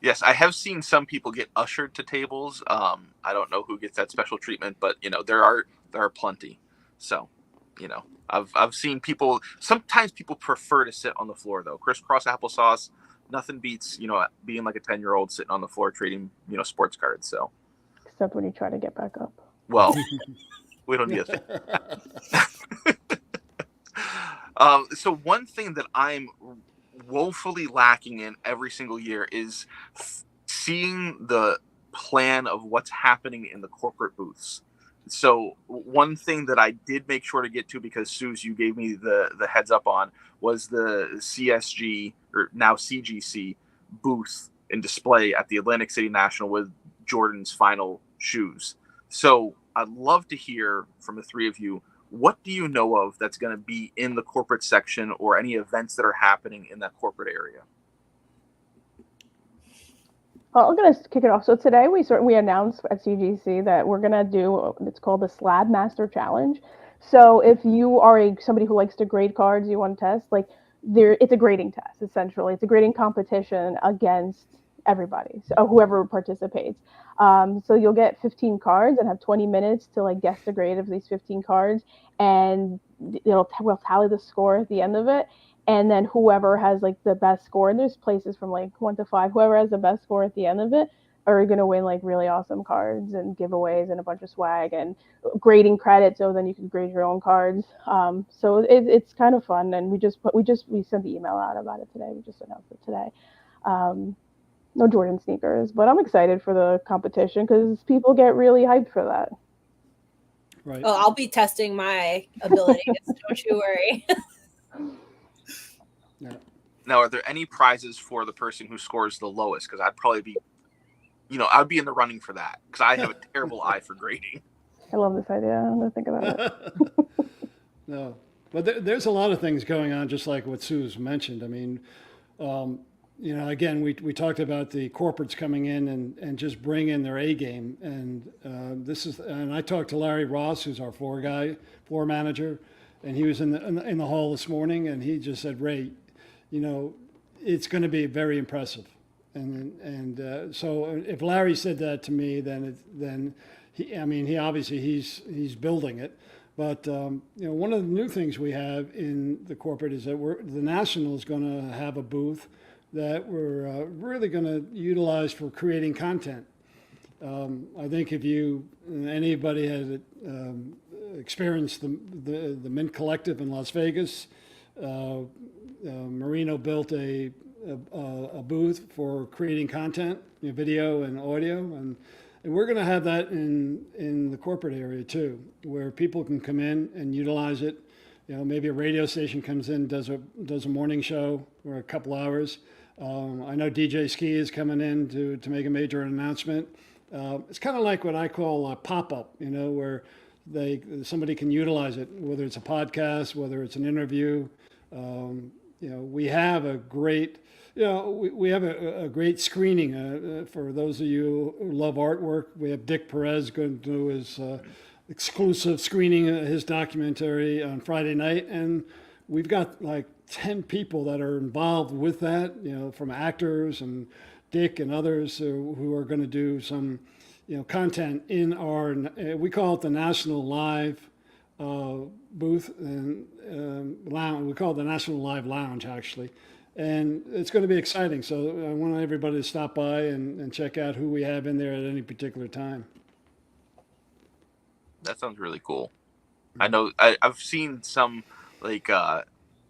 Yes, I have seen some people get ushered to tables. I don't know who gets that special treatment, but there are plenty. So, I've seen people. Sometimes people prefer to sit on the floor though. Crisscross applesauce. Nothing beats being like a 10-year-old sitting on the floor trading sports cards. So. Except when you try to get back up. Well, we don't need a thing. So one thing that I'm woefully lacking in every single year is seeing the plan of what's happening in the corporate booths. So one thing that I did make sure to get to, because Sooz, you gave me the heads up on, was the CSG, or now CGC, booth and display at the Atlantic City National with Jordan's final shoes. So I'd love to hear from the three of you, what do you know of that's going to be in the corporate section or any events that are happening in that corporate area? Well, I'm going to kick it off. So today we announced at CGC that we're going to do, it's called the Slab Master Challenge. So if you are somebody who likes to grade cards, you want to test, it's a grading test, essentially. It's a grading competition against everybody, so whoever participates. So you'll get 15 cards and have 20 minutes to guess the grade of these 15 cards, and we'll tally the score at the end of it. And then whoever has the best score, and there's places from 1 to 5, whoever has the best score at the end of it are going to win really awesome cards and giveaways and a bunch of swag and grading credit. So then you can grade your own cards. So it's kind of fun. And we sent the email out about it today. We just announced it today. No Jordan sneakers, but I'm excited for the competition because people get really hyped for that. Right. Oh, I'll be testing my abilities. Don't you worry. Yeah. Now, are there any prizes for the person who scores the lowest? Because I'd probably be, I'd be in the running for that because I have a terrible eye for grading. I love this idea. I'm going to think about it. No, but there's a lot of things going on, just like what Sooz mentioned. I mean, again, we talked about the corporates coming in and just bring in their A game. And and I talked to Larry Ross, who's our floor manager, and he was in the hall this morning, and he just said, Ray, it's going to be very impressive. And so if Larry said that to me, then he obviously he's building it. But one of the new things we have in the corporate is that the National is going to have a booth that we're really going to utilize for creating content. I think if anybody has experienced the Mint Collective in Las Vegas, Marino built a booth for creating content, video and audio, and we're going to have that in the corporate area too, where people can come in and utilize it. Maybe a radio station comes in, does a morning show for a couple hours. I know DJ Ski is coming in to make a major announcement. It's kind of like what I call a pop-up, where somebody can utilize it, whether it's a podcast, whether it's an interview. we have a great, we have a great screening for those of you who love artwork. We have Dick Perez going to do his exclusive screening of his documentary on Friday night, and we've got like 10 people that are involved with that, from actors and Dick and others who are going to do some, content in our, we call it the National Live booth and lounge. We call it the National Live Lounge, actually. And it's going to be exciting. So I want everybody to stop by and check out who we have in there at any particular time. That sounds really cool. I know I've seen some like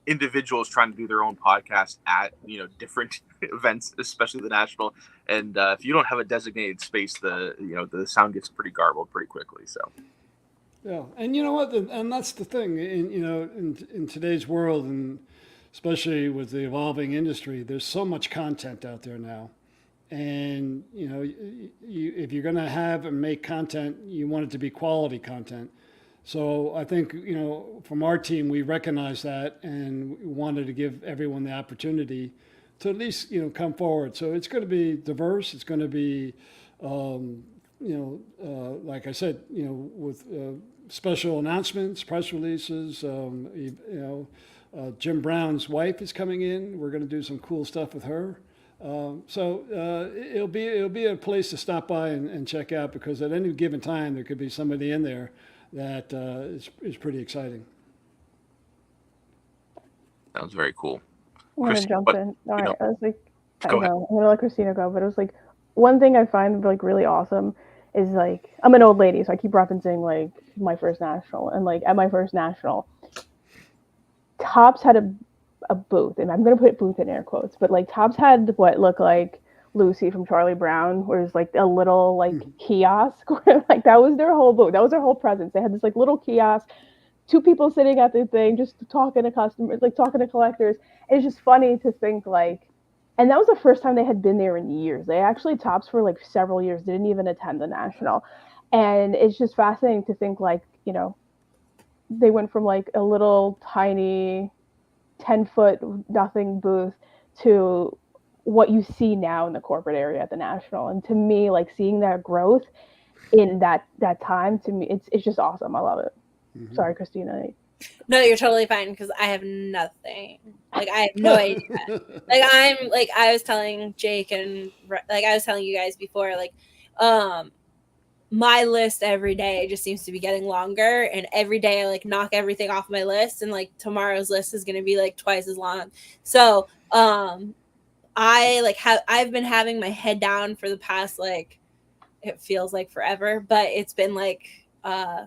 individuals trying to do their own podcast at different events, especially the national. And if you don't have a designated space, the sound gets pretty garbled pretty quickly. So yeah, and you know what? And that's the thing. In today's world, and especially with the evolving industry, there's so much content out there now. And if you're going to have and make content, you want it to be quality content. So I think from our team, we recognize that and we wanted to give everyone the opportunity to at least come forward. So it's going to be diverse. It's going to be like I said, with special announcements, press releases. Jim Brown's wife is coming in. We're going to do some cool stuff with her. So it'll be a place to stop by and check out, because at any given time there could be somebody in there that is pretty exciting. Sounds very cool. I'm going to jump in. All right. I was like, go ahead. I'm going to let Kristina go, but it was like, one thing I find like really awesome is like, I'm an old lady, so I keep referencing like my first national, and like at my first national, Topps had a booth, and I'm going to put booth in air quotes, but like Topps had what looked like Lucy from Charlie Brown, where it's like a little like kiosk, where like that was their whole booth. That was their whole presence. They had this like little kiosk, two people sitting at the thing, just talking to customers, like talking to collectors. And it's just funny to think like, and that was the first time they had been there in years. They actually, Topps for like several years didn't even attend the national. And it's just fascinating to think like, they went from like a little tiny 10-foot nothing booth to what you see now in the corporate area at the national. And to me, like seeing that growth in that time, to me, it's just awesome. I love it. Mm-hmm. Sorry, Kristina. No, you're totally fine, because I have nothing. Like, I have no idea. Like, I was telling Jake and like I was telling you guys before, like, my list every day just seems to be getting longer, and every day I like knock everything off my list, and like tomorrow's list is going to be like twice as long. So, I've been having my head down for the past, like, it feels like forever, but it's been like,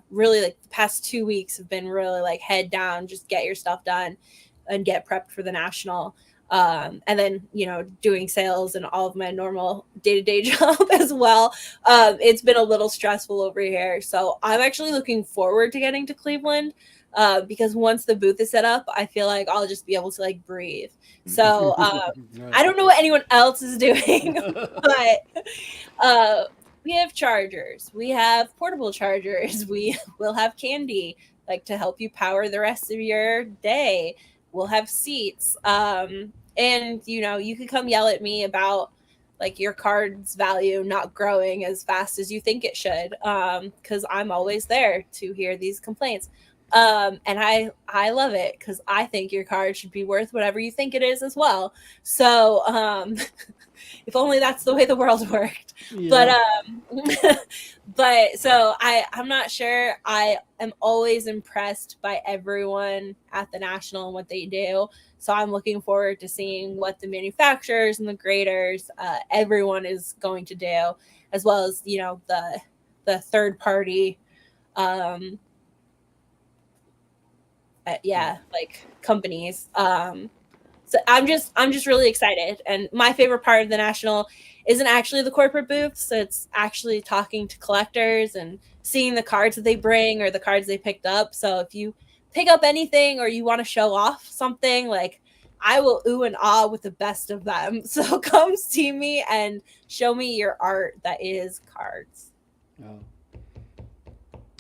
really like the past 2 weeks have been really like head down, just get your stuff done and get prepped for the national. And then, doing sales and all of my normal day-to-day job as well. It's been a little stressful over here. So I'm actually looking forward to getting to Cleveland, because once the booth is set up, I feel like I'll just be able to like breathe. So I don't know what anyone else is doing, but we have chargers, we have portable chargers, we will have candy, like to help you power the rest of your day. We'll have seats. And you can come yell at me about like your card's value not growing as fast as you think it should. Cause I'm always there to hear these complaints. And I love it, because I think your card should be worth whatever you think it is as well. So if only that's the way the world worked. Yeah. But so I'm not sure. I am always impressed by everyone at the national and what they do. So I'm looking forward to seeing what the manufacturers and the graders, everyone is going to do, as well as the third party like companies. So I'm just really excited. And my favorite part of the national isn't actually the corporate booths. It's actually talking to collectors and seeing the cards that they bring or the cards they picked up. So if you pick up anything or you want to show off something, like, I will ooh and ah with the best of them. So come see me and show me your art that is cards. Oh.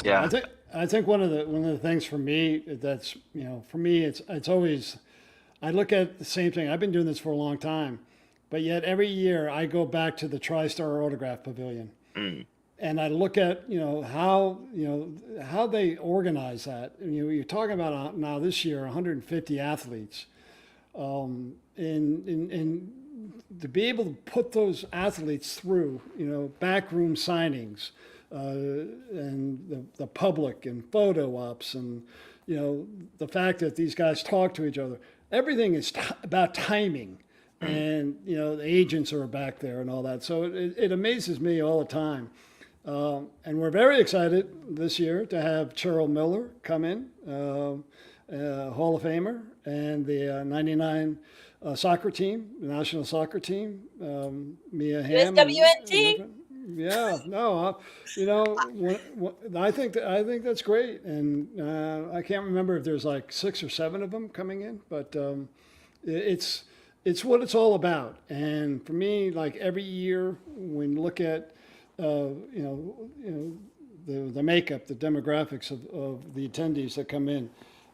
Yeah. I think one of the things for me that's, for me, it's always I look at the same thing. I've been doing this for a long time, but yet every year I go back to the TriStar Autograph Pavilion. Mm. And I look at how they organize that. You're talking about now this year 150 athletes, and to be able to put those athletes through backroom signings, and the public and photo ops, and the fact that these guys talk to each other. Everything is about timing, and the agents are back there and all that. So it amazes me all the time. And we're very excited this year to have Cheryl Miller come in, Hall of Famer, and the 99 soccer team, the national soccer team, Mia Hamm. USWNT. Yeah, no, I think that's great, and I can't remember if there's like 6 or 7 of them coming in, but it's what it's all about. And for me, like every year, when you look at the makeup, the demographics of the attendees that come in.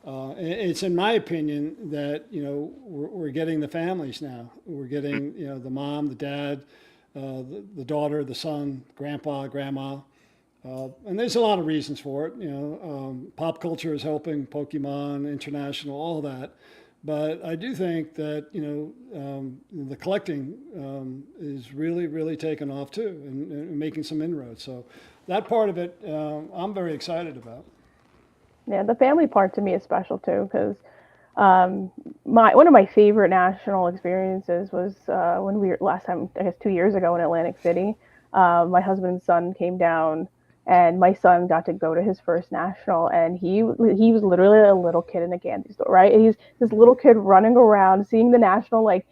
It's in my opinion that we're getting the families now. We're getting the mom, the dad, the daughter, the son, grandpa, grandma, and there's a lot of reasons for it. Pop culture is helping, Pokemon, international, all that. But I do think that the collecting is really, really taking off too, and making some inroads. So that part of it, I'm very excited about. Yeah, the family part to me is special too, because one of my favorite national experiences was when we were last time, I guess 2 years ago in Atlantic City. My husband's son came down, and my son got to go to his first national, and he was literally a little kid in a candy store, right? And he's this little kid running around, seeing the national like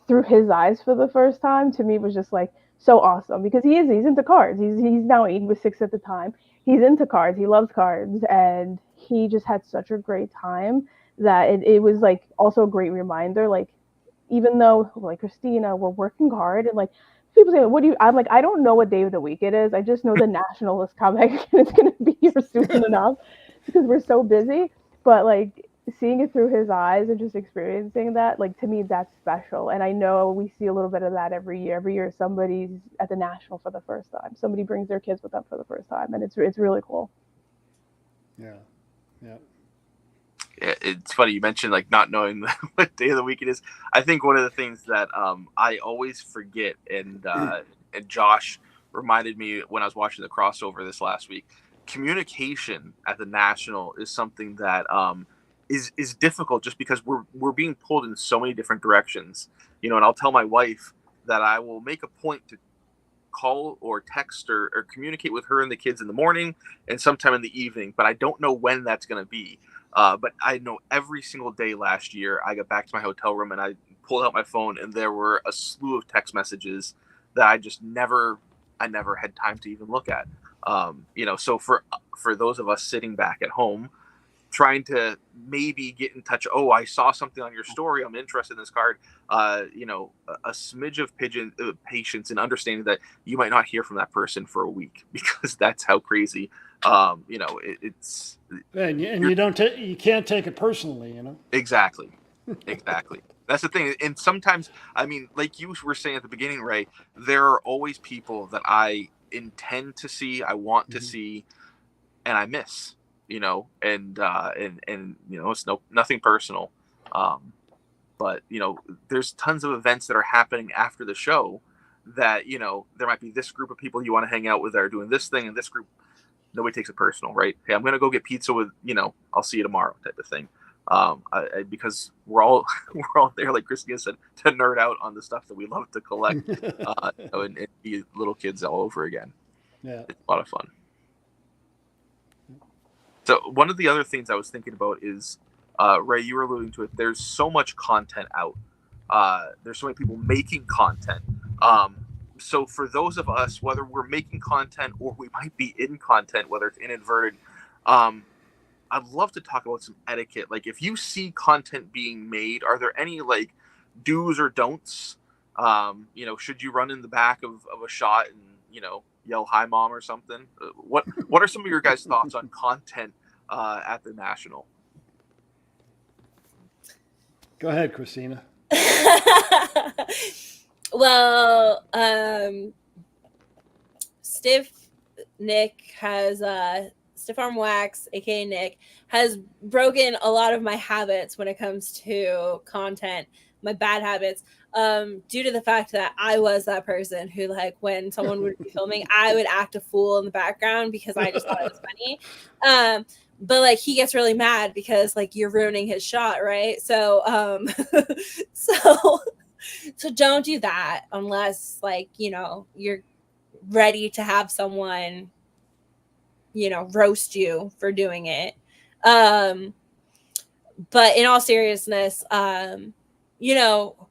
through his eyes for the first time. To me, was just like so awesome, because he's into cards. He's now 8, he was 6 at the time. He's into cards. He loves cards, and he just had such a great time that it was like also a great reminder. Like, even though like Kristina, we're working hard, and like people say, what do you, I'm like, I don't know what day of the week it is. I just know the national is coming and it's going to be here soon enough, because we're so busy. But like seeing it through his eyes and just experiencing that, like to me, that's special. And I know we see a little bit of that every year. Every year somebody's at the national for the first time. Somebody brings their kids with them for the first time. And it's really cool. Yeah. Yeah. Yeah, it's funny you mentioned like not knowing what day of the week it is. I think one of the things that I always forget, and Josh reminded me when I was watching the crossover this last week, communication at the national is something that is difficult, just because we're being pulled in so many different directions. And I'll tell my wife that I will make a point to call or text or communicate with her and the kids in the morning and sometime in the evening, but I don't know when that's going to be. But I know every single day last year, I got back to my hotel room and I pulled out my phone, and there were a slew of text messages that I just never had time to even look at. So for those of us sitting back at home, trying to maybe get in touch. Oh, I saw something on your story. I'm interested in this card. A smidge of patience and understanding that you might not hear from that person for a week, because that's how crazy. It's and you can't take it personally. Exactly. That's the thing. And sometimes, I mean, like you were saying at the beginning, Ray, there are always people that I intend to see, I want to see, and I miss. And it's nothing personal, but there's tons of events that are happening after the show that there might be this group of people you want to hang out with that are doing this thing, and this group, nobody takes it personal, right? Hey, I'm gonna go get pizza with I'll see you tomorrow type of thing, because we're all there, like Kristina said, to nerd out on the stuff that we love to collect, and be little kids all over again. Yeah, it's a lot of fun. So one of the other things I was thinking about is, Ray, you were alluding to it. There's so much content out. There's so many people making content. So for those of us, whether we're making content or we might be in content, whether it's inadvertent, I'd love to talk about some etiquette. Like, if you see content being made, are there any like do's or don'ts? Should you run in the back of a shot and yell "Hi, Mom" or something? What are some of your guys' thoughts on content at the national? Go ahead, Kristina. Well, Stiff Arm Wax, aka Nick, has broken a lot of my habits when it comes to content, my bad habits, due to the fact that I was that person who, like, when someone would be filming, I would act a fool in the background because I just thought it was funny. But like, he gets really mad because, like, you're ruining his shot, right? So so don't do that unless, like, you know, you're ready to have someone, you know, roast you for doing it. But in all seriousness, you know,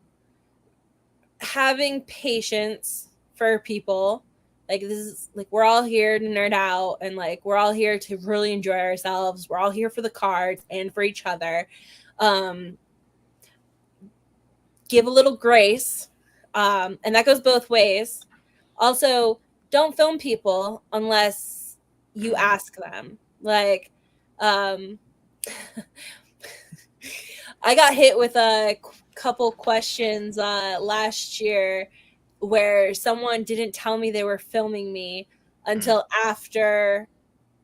having patience for people, like, this is, like, we're all here to nerd out, and, like, we're all here to really enjoy ourselves. We're all here for the cards and for each other. Give a little grace, and that goes both ways. Also, don't film people unless you ask them. Like, I got hit with a couple questions last year where someone didn't tell me they were filming me until after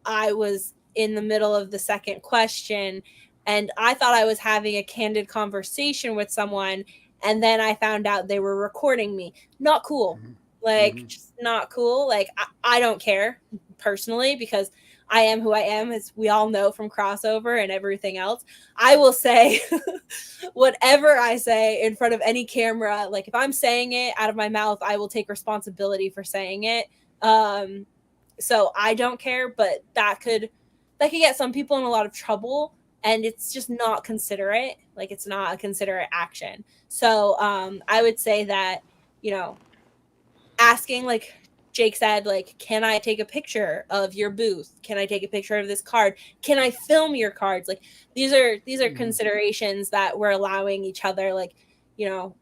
I was in the middle of the second question, and I thought I was having a candid conversation with someone, and then I found out they were recording me. Not cool. Like, just not cool. Like, I don't care personally, because I am who I am, as we all know from crossover and everything else. I will say whatever I say in front of any camera. Like, if I'm saying it out of my mouth, I will take responsibility for saying it. So I don't care, but that could get some people in a lot of trouble, and it's just not considerate. Like, it's not a considerate action. So I would say that, you know, asking, like Jake said, like, can I take a picture of your booth? Can I take a picture of this card? Can I film your cards? Like, these are considerations that we're allowing each other. Like, you know,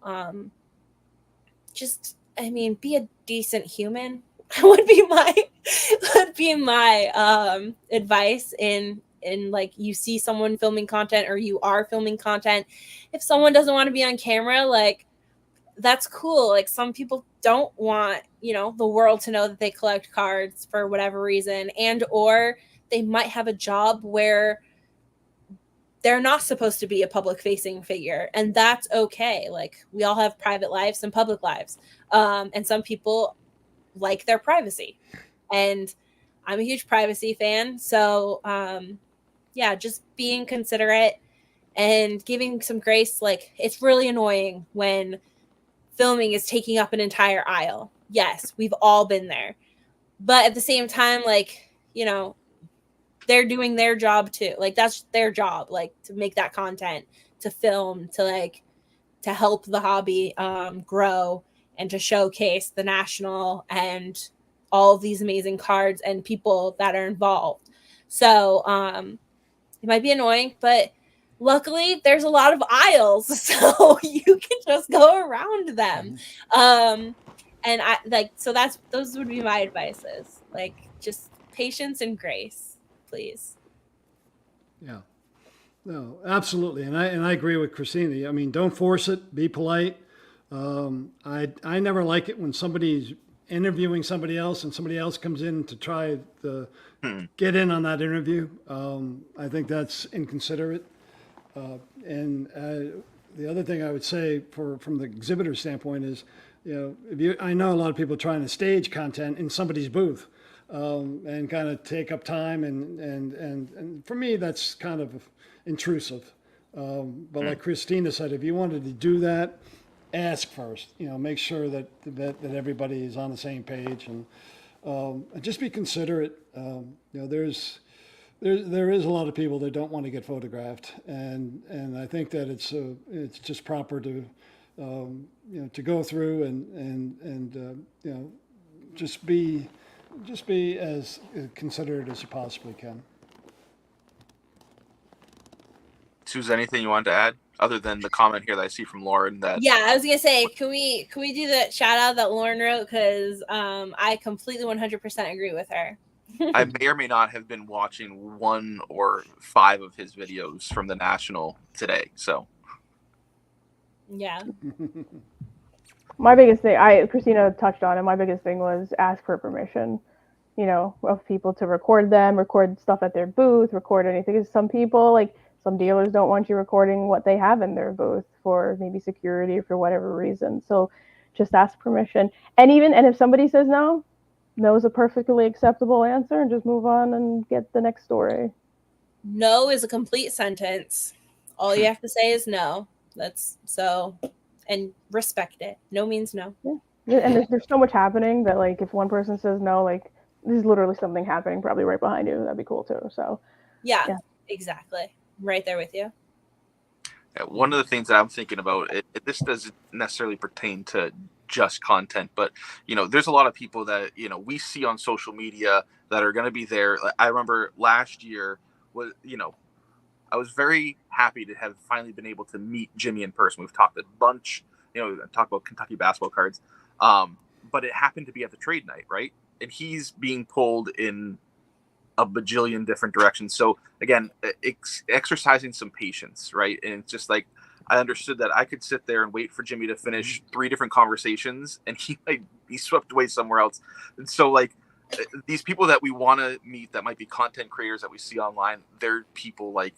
just, I mean, be a decent human would be my advice in like, you see someone filming content or you are filming content. If someone doesn't want to be on camera, like, that's cool. Like, some people don't want, you know, the world to know that they collect cards for whatever reason, and or they might have a job where they're not supposed to be a public facing figure, and that's okay. Like, we all have private lives and public lives, and some people like their privacy, and I'm a huge privacy fan. So yeah, just being considerate and giving some grace. Like, it's really annoying when filming is taking up an entire aisle. Yes, we've all been there. But at the same time, like, you know, they're doing their job too. Like, that's their job, like, to make that content, to film, to, like, to help the hobby grow, and to showcase the national and all of these amazing cards and people that are involved. So it might be annoying, but luckily there's a lot of aisles, so you can just go around them. And I, like, so those would be my advices. Like, just patience and grace, please. Yeah. No, absolutely. And I agree with Kristina. I mean, don't force it, be polite. I never like it when somebody's interviewing somebody else and somebody else comes in to try to get in on that interview. I think that's inconsiderate. And the other thing I would say from the exhibitor standpoint is, you know, I know a lot of people trying to stage content in somebody's booth, and kind of take up time, and for me that's kind of intrusive. But like Kristina said, if you wanted to do that, ask first. You know, make sure that everybody is on the same page, and just be considerate. You know, there is a lot of people that don't want to get photographed, and I think that it's just proper to you know, to go through and you know, just be as considerate as you possibly can. Sooz, anything you wanted to add other than the comment here that I see from Lauren? That, yeah, I was gonna say, can we do the shout out that Lauren wrote, because I completely 100% agree with her. I may or may not have been watching 1 or 5 of his videos from the National today. So Yeah. My biggest thing, Kristina touched on it. My biggest thing was ask for permission, of people to record them, record stuff at their booth, record anything. Because some people, like some dealers, don't want you recording what they have in their booth for maybe security or for whatever reason. So just ask permission. And if somebody says no, no is a perfectly acceptable answer, and just move on and get the next story. No is a complete sentence. All you have to say is no. That's so, and respect it. No means no. Yeah. And there's so much happening that, like, if one person says no, like, there's literally something happening probably right behind you. That'd be cool too. So yeah. Exactly. Right there with you. One of the things that I'm thinking about, this doesn't necessarily pertain to just content, but there's a lot of people that we see on social media that are going to be there. I remember last year was I was very happy to have finally been able to meet Jimmy in person. We've talked a bunch, talked about Kentucky basketball cards, but it happened to be at the trade night, right? And he's being pulled in a bajillion different directions. So again, exercising some patience, right? And it's just like, I understood that I could sit there and wait for Jimmy to finish 3 different conversations, and he swept away somewhere else. And so, like, these people that we want to meet that might be content creators that we see online, they're people like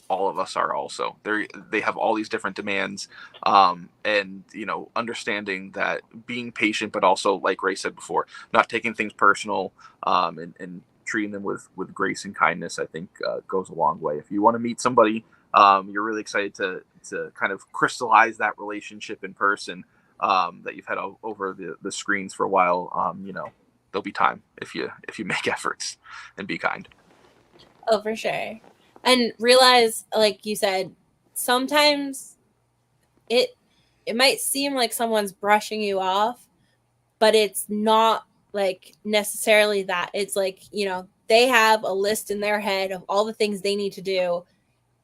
all of us are also. They have all these different demands, and understanding that, being patient, but also, like Ray said before, not taking things personal, and treating them with grace and kindness, I think goes a long way. If you want to meet somebody, you're really excited to kind of crystallize that relationship in person, that you've had over the screens for a while. There'll be time if you make efforts and be kind. Oh, for sure. And realize, like you said, sometimes it might seem like someone's brushing you off, but it's not like necessarily that. It's like, they have a list in their head of all the things they need to do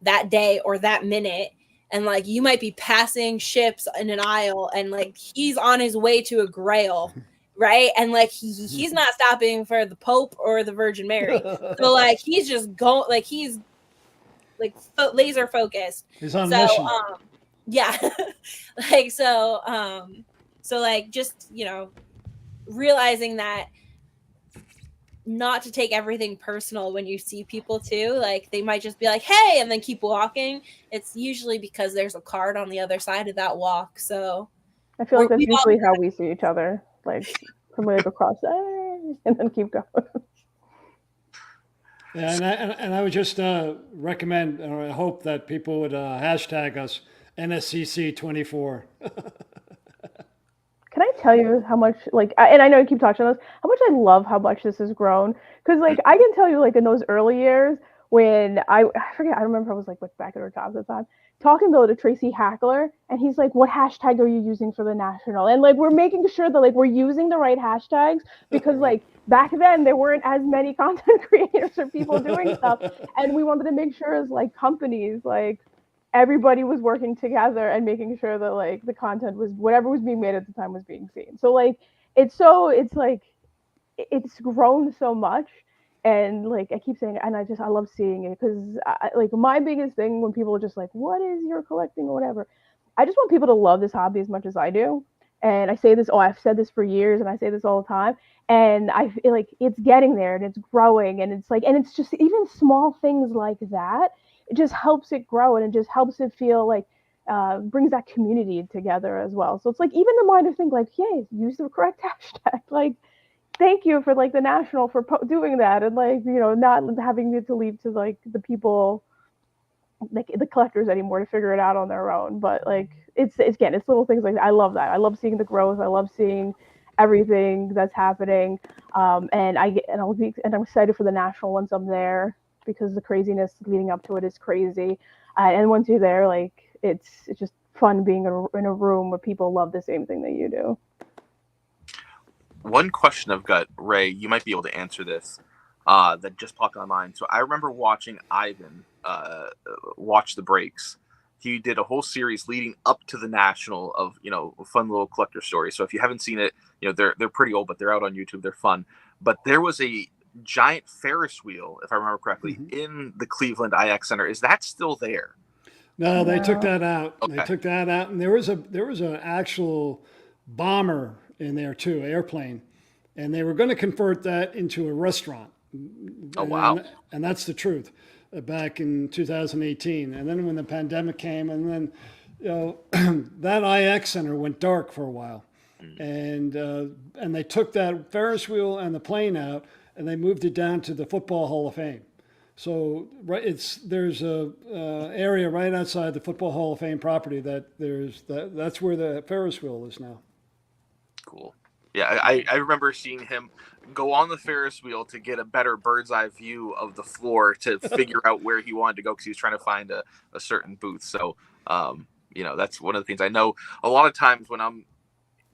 that day or that minute. And like, you might be passing ships in an aisle, and like, he's on his way to a grail, right? And like, he's not stopping for the Pope or the Virgin Mary. So like, he's just going, like, he's like laser focused. He's on mission. Yeah. Like, so like, just, realizing that not to take everything personal when you see people too. Like, they might just be like, hey, and then keep walking. It's usually because there's a card on the other side of that walk. So I feel like that's usually how we see each other. Like, somebody will cross, and then keep going. Yeah, and I would just recommend, or I hope that people would hashtag us NSCC24. Can I tell you how much, like, and I know you keep touching on this, how much I love how much this has grown? Because, like, I can tell you, like, in those early years when I forget, I remember I was, like back at our jobs at the time, talking though to Tracy Hackler, and he's like, what hashtag are you using for the national? And like, we're making sure that like we're using the right hashtags, because like back then there weren't as many content creators or people doing stuff, and we wanted to make sure as like companies, like everybody was working together and making sure that like the content was, whatever was being made at the time was being seen. So like it's grown so much. And like I keep saying, and I love seeing it, because like my biggest thing when people are just like, what is your collecting or whatever, I just want people to love this hobby as much as I do. And I say this, I've said this for years, and I say this all the time, and I feel like it's getting there and it's growing, and it's like, and it's just even small things like that, it just helps it grow, and it just helps it feel like brings that community together as well. So it's like, even the minor thing, like, yay, use the correct hashtag, like, thank you for like the national for doing that, and like, not having it to leave to like the people, like the collectors anymore, to figure it out on their own. But like it's again, it's little things like that. I love that. I love seeing the growth. I love seeing everything that's happening. And I'm excited for the national once I'm there, because the craziness leading up to it is crazy. And once you're there, like it's just fun being in a room where people love the same thing that you do. One question I've got, Ray, you might be able to answer this, that just popped on mind. So I remember watching Ivan watch the breaks. He did a whole series leading up to the national of, fun little collector stories. So if you haven't seen it, they're pretty old, but they're out on YouTube. They're fun. But there was a giant Ferris wheel, if I remember correctly, in the Cleveland IX Center. Is that still there? No, they took No. that out. They Okay. took that out, and there was an actual bomber in there too, airplane, and they were going to convert that into a restaurant, Oh wow. and that's the truth. Back in 2018, and then when the pandemic came, and then that IX center went dark for a while, and they took that Ferris wheel and the plane out, and they moved it down to the Football Hall of Fame. So there's a area right outside the Football Hall of Fame property that's where the Ferris wheel is now. Cool. Yeah, I remember seeing him go on the Ferris wheel to get a better bird's eye view of the floor to figure out where he wanted to go because he was trying to find a certain booth. So, that's one of the things I know. A lot of times when I'm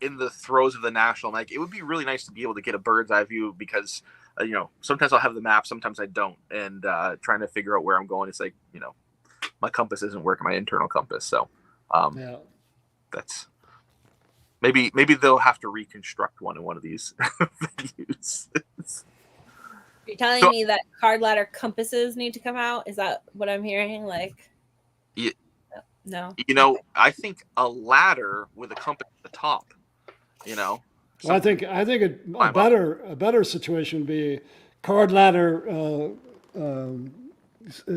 in the throes of the national, like it would be really nice to be able to get a bird's eye view because, sometimes I'll have the map, sometimes I don't, and trying to figure out where I'm going. It's like, my compass isn't working, my internal compass. So, that's. Maybe they'll have to reconstruct one in one of these venues. You're telling me that CardLadder compasses need to come out? Is that what I'm hearing? Like, Yeah. No. I think a ladder with a compass at the top. Well, I think a better situation would be CardLadder,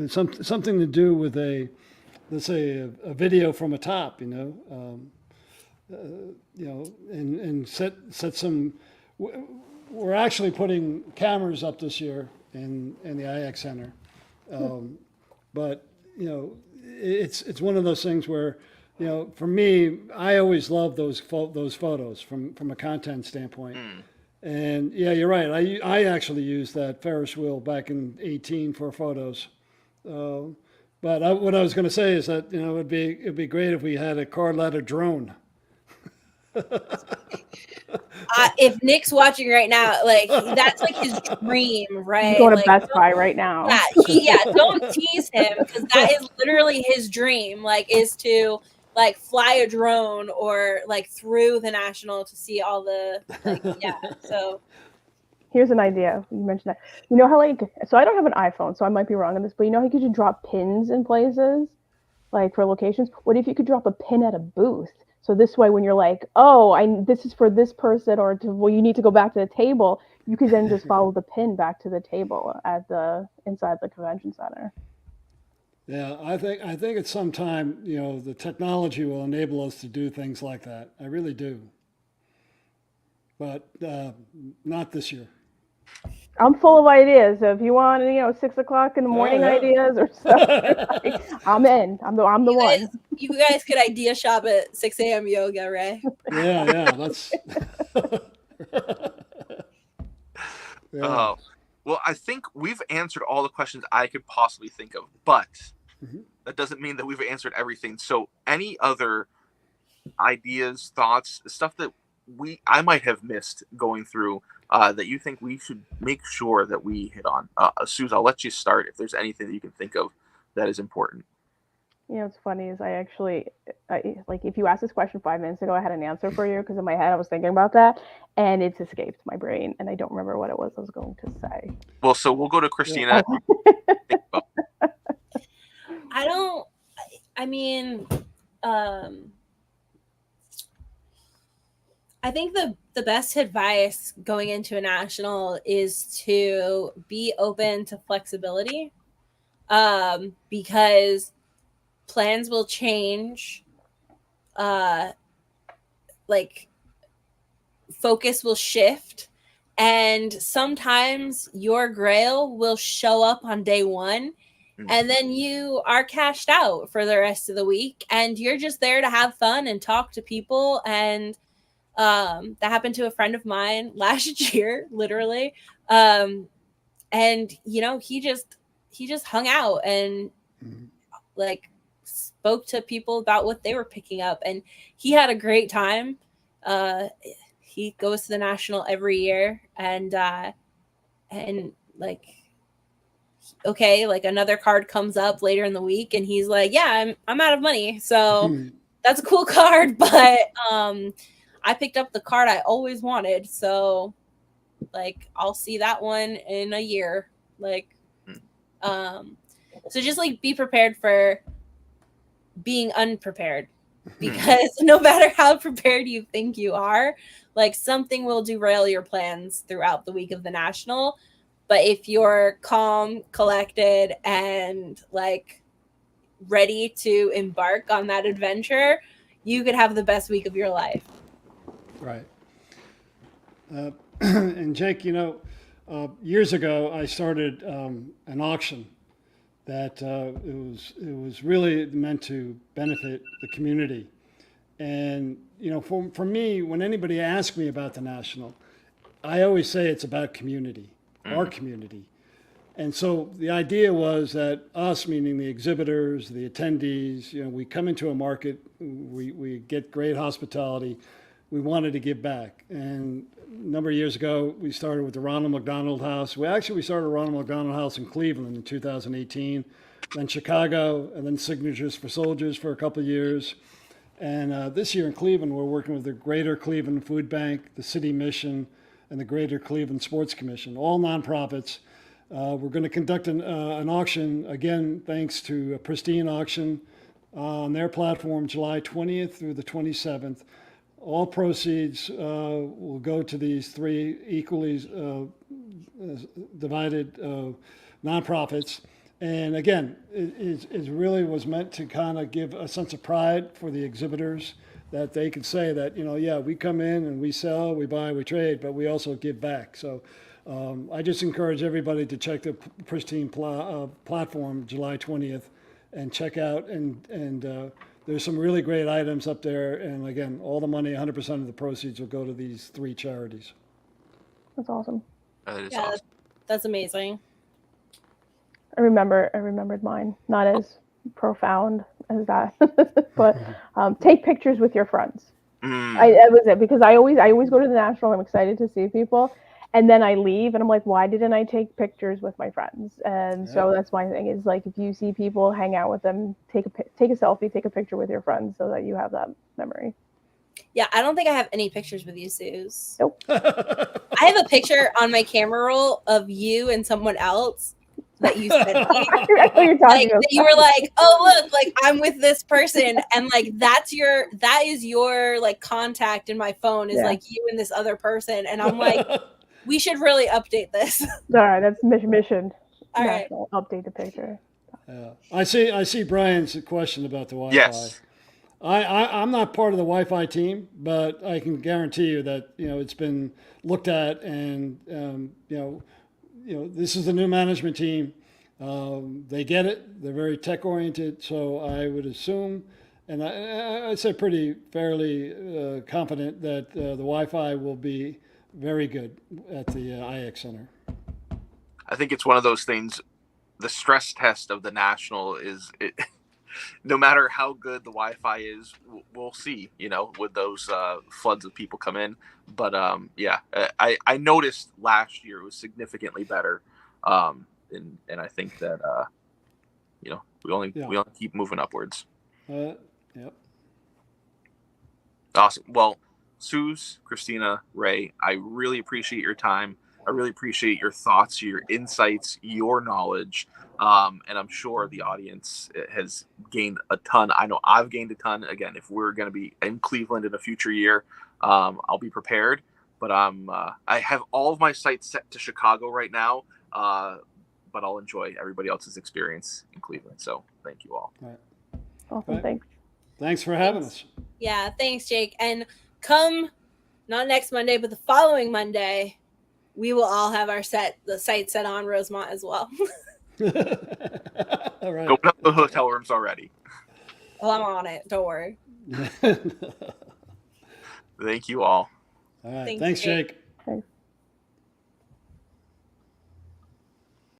something to do with let's say a video from a top, and set some. We're actually putting cameras up this year in the IX Center, but it's one of those things where for me, I always love those photos from a content standpoint. And yeah, you're right. I actually used that Ferris wheel back in 2018 for photos. But what I was going to say is that it'd be great if we had a CardLadder drone. If Nick's watching right now, like that's like his dream, right? Going to like, Best Buy right now. Yeah, don't tease him because that is literally his dream. Like, is to like fly a drone or like through the national to see all the So here's an idea. You mentioned that. You know how so I don't have an iPhone, so I might be wrong on this, but you know how you could just drop pins in places, like for locations. What if you could drop a pin at a booth? So this way, when you're like, oh, this is for this person, or you need to go back to the table, you could then just follow the pin back to the table inside the convention center. Yeah, I think at some time, the technology will enable us to do things like that. I really do. But not this year. I'm full of ideas. So if you want, 6:00 in the morning ideas or something, I'm in. I'm the one. You guys could idea shop at 6 a.m. yoga, Ray. Yeah, that's. Well, I think we've answered all the questions I could possibly think of, but that doesn't mean that we've answered everything. So any other ideas, thoughts, stuff that I might have missed going through that you think we should make sure that we hit on? Sooz, I'll let you start if there's anything that you can think of that is important. What's funny is if you asked this question 5 minutes ago, I had an answer for you because in my head I was thinking about that and it's escaped my brain and I don't remember what it was I was going to say. Well, so we'll go to Kristina. I think the best advice going into a national is to be open to flexibility, because plans will change, focus will shift, and sometimes your grail will show up on day one and then you are cashed out for the rest of the week and you're just there to have fun and talk to people. And that happened to a friend of mine last year, literally. And he just hung out and spoke to people about what they were picking up, and he had a great time. He goes to the national every year, and another card comes up later in the week and he's like, yeah, I'm out of money, so that's a cool card, but I picked up the card I always wanted, so I'll see that one in a year. So just be prepared for being unprepared, because no matter how prepared you think you are, like something will derail your plans throughout the week of the national. But if you're calm, collected, and like ready to embark on that adventure, you could have the best week of your life. Right. And Jake, years ago I started an auction that it was really meant to benefit the community. And for me, when anybody asks me about the national, I always say it's about community, our community. And so the idea was that us, meaning the exhibitors, the attendees, we come into a market, we get great hospitality, we wanted to give back. And a number of years ago, we started with the Ronald McDonald House. We started Ronald McDonald House in Cleveland in 2018, then Chicago, and then Signatures for Soldiers for a couple of years. And this year in Cleveland, we're working with the Greater Cleveland Food Bank, the City Mission, and the Greater Cleveland Sports Commission, all nonprofits. We're going to conduct an auction, again, thanks to a Pristine Auction on their platform, July 20th through the 27th. All proceeds will go to these three equally divided nonprofits. And again, it really was meant to kind of give a sense of pride for the exhibitors, that they could say that, we come in and we sell, we buy, we trade, but we also give back. So I just encourage everybody to check the Pristine platform July 20th and check out. And there's some really great items up there. And again, all the money, 100% of the proceeds will go to these three charities. That's awesome. That is Yeah, awesome. that's amazing. I remembered mine. Not as profound as that, but take pictures with your friends. That was it, because I always go to the national. I'm excited to see people, and then I leave and I'm like, why didn't I take pictures with my friends? And so that's my thing, is like, if you see people, hang out with them, take a selfie, take a picture with your friends so that you have that memory. Yeah, I don't think I have any pictures with you, Sooz. Nope. I have a picture on my camera roll of you and someone else that you sent me. You were like, oh look, like I'm with this person, and like that is your like contact in my phone, is like you and this other person, and I'm like, we should really update this. All right, that's mission. All right, update the picture. I see Brian's question about the Wi-Fi. Yes. I'm not part of the Wi-Fi team, but I can guarantee you that it's been looked at, and this is the new management team. They get it. They're very tech oriented, so I would assume, and I'd say pretty fairly confident that the Wi-Fi will be very good at the IX Center. I think it's one of those things. The stress test of the national is it. No matter how good the Wi-Fi is, we'll see, with those floods of people come in. But I noticed last year it was significantly better. And I think that, we only keep moving upwards. Yep. Awesome. Well, Sooz, Kristina, Ray, I really appreciate your time. I really appreciate your thoughts, your insights, your knowledge. And I'm sure the audience has gained a ton. I know I've gained a ton. Again, if we're going to be in Cleveland in a future year, I'll be prepared. But I have all of my sights set to Chicago right now. But I'll enjoy everybody else's experience in Cleveland. So thank you all. Right. Awesome. Right. Thanks. Thanks for having us. Yeah, thanks, Jake. And come, not next Monday, but the following Monday, we will all have the site set on Rosemont as well. All right. Go up the hotel rooms already. Well, I'm on it. Don't worry. Thank you all. All right. Thanks, Jake.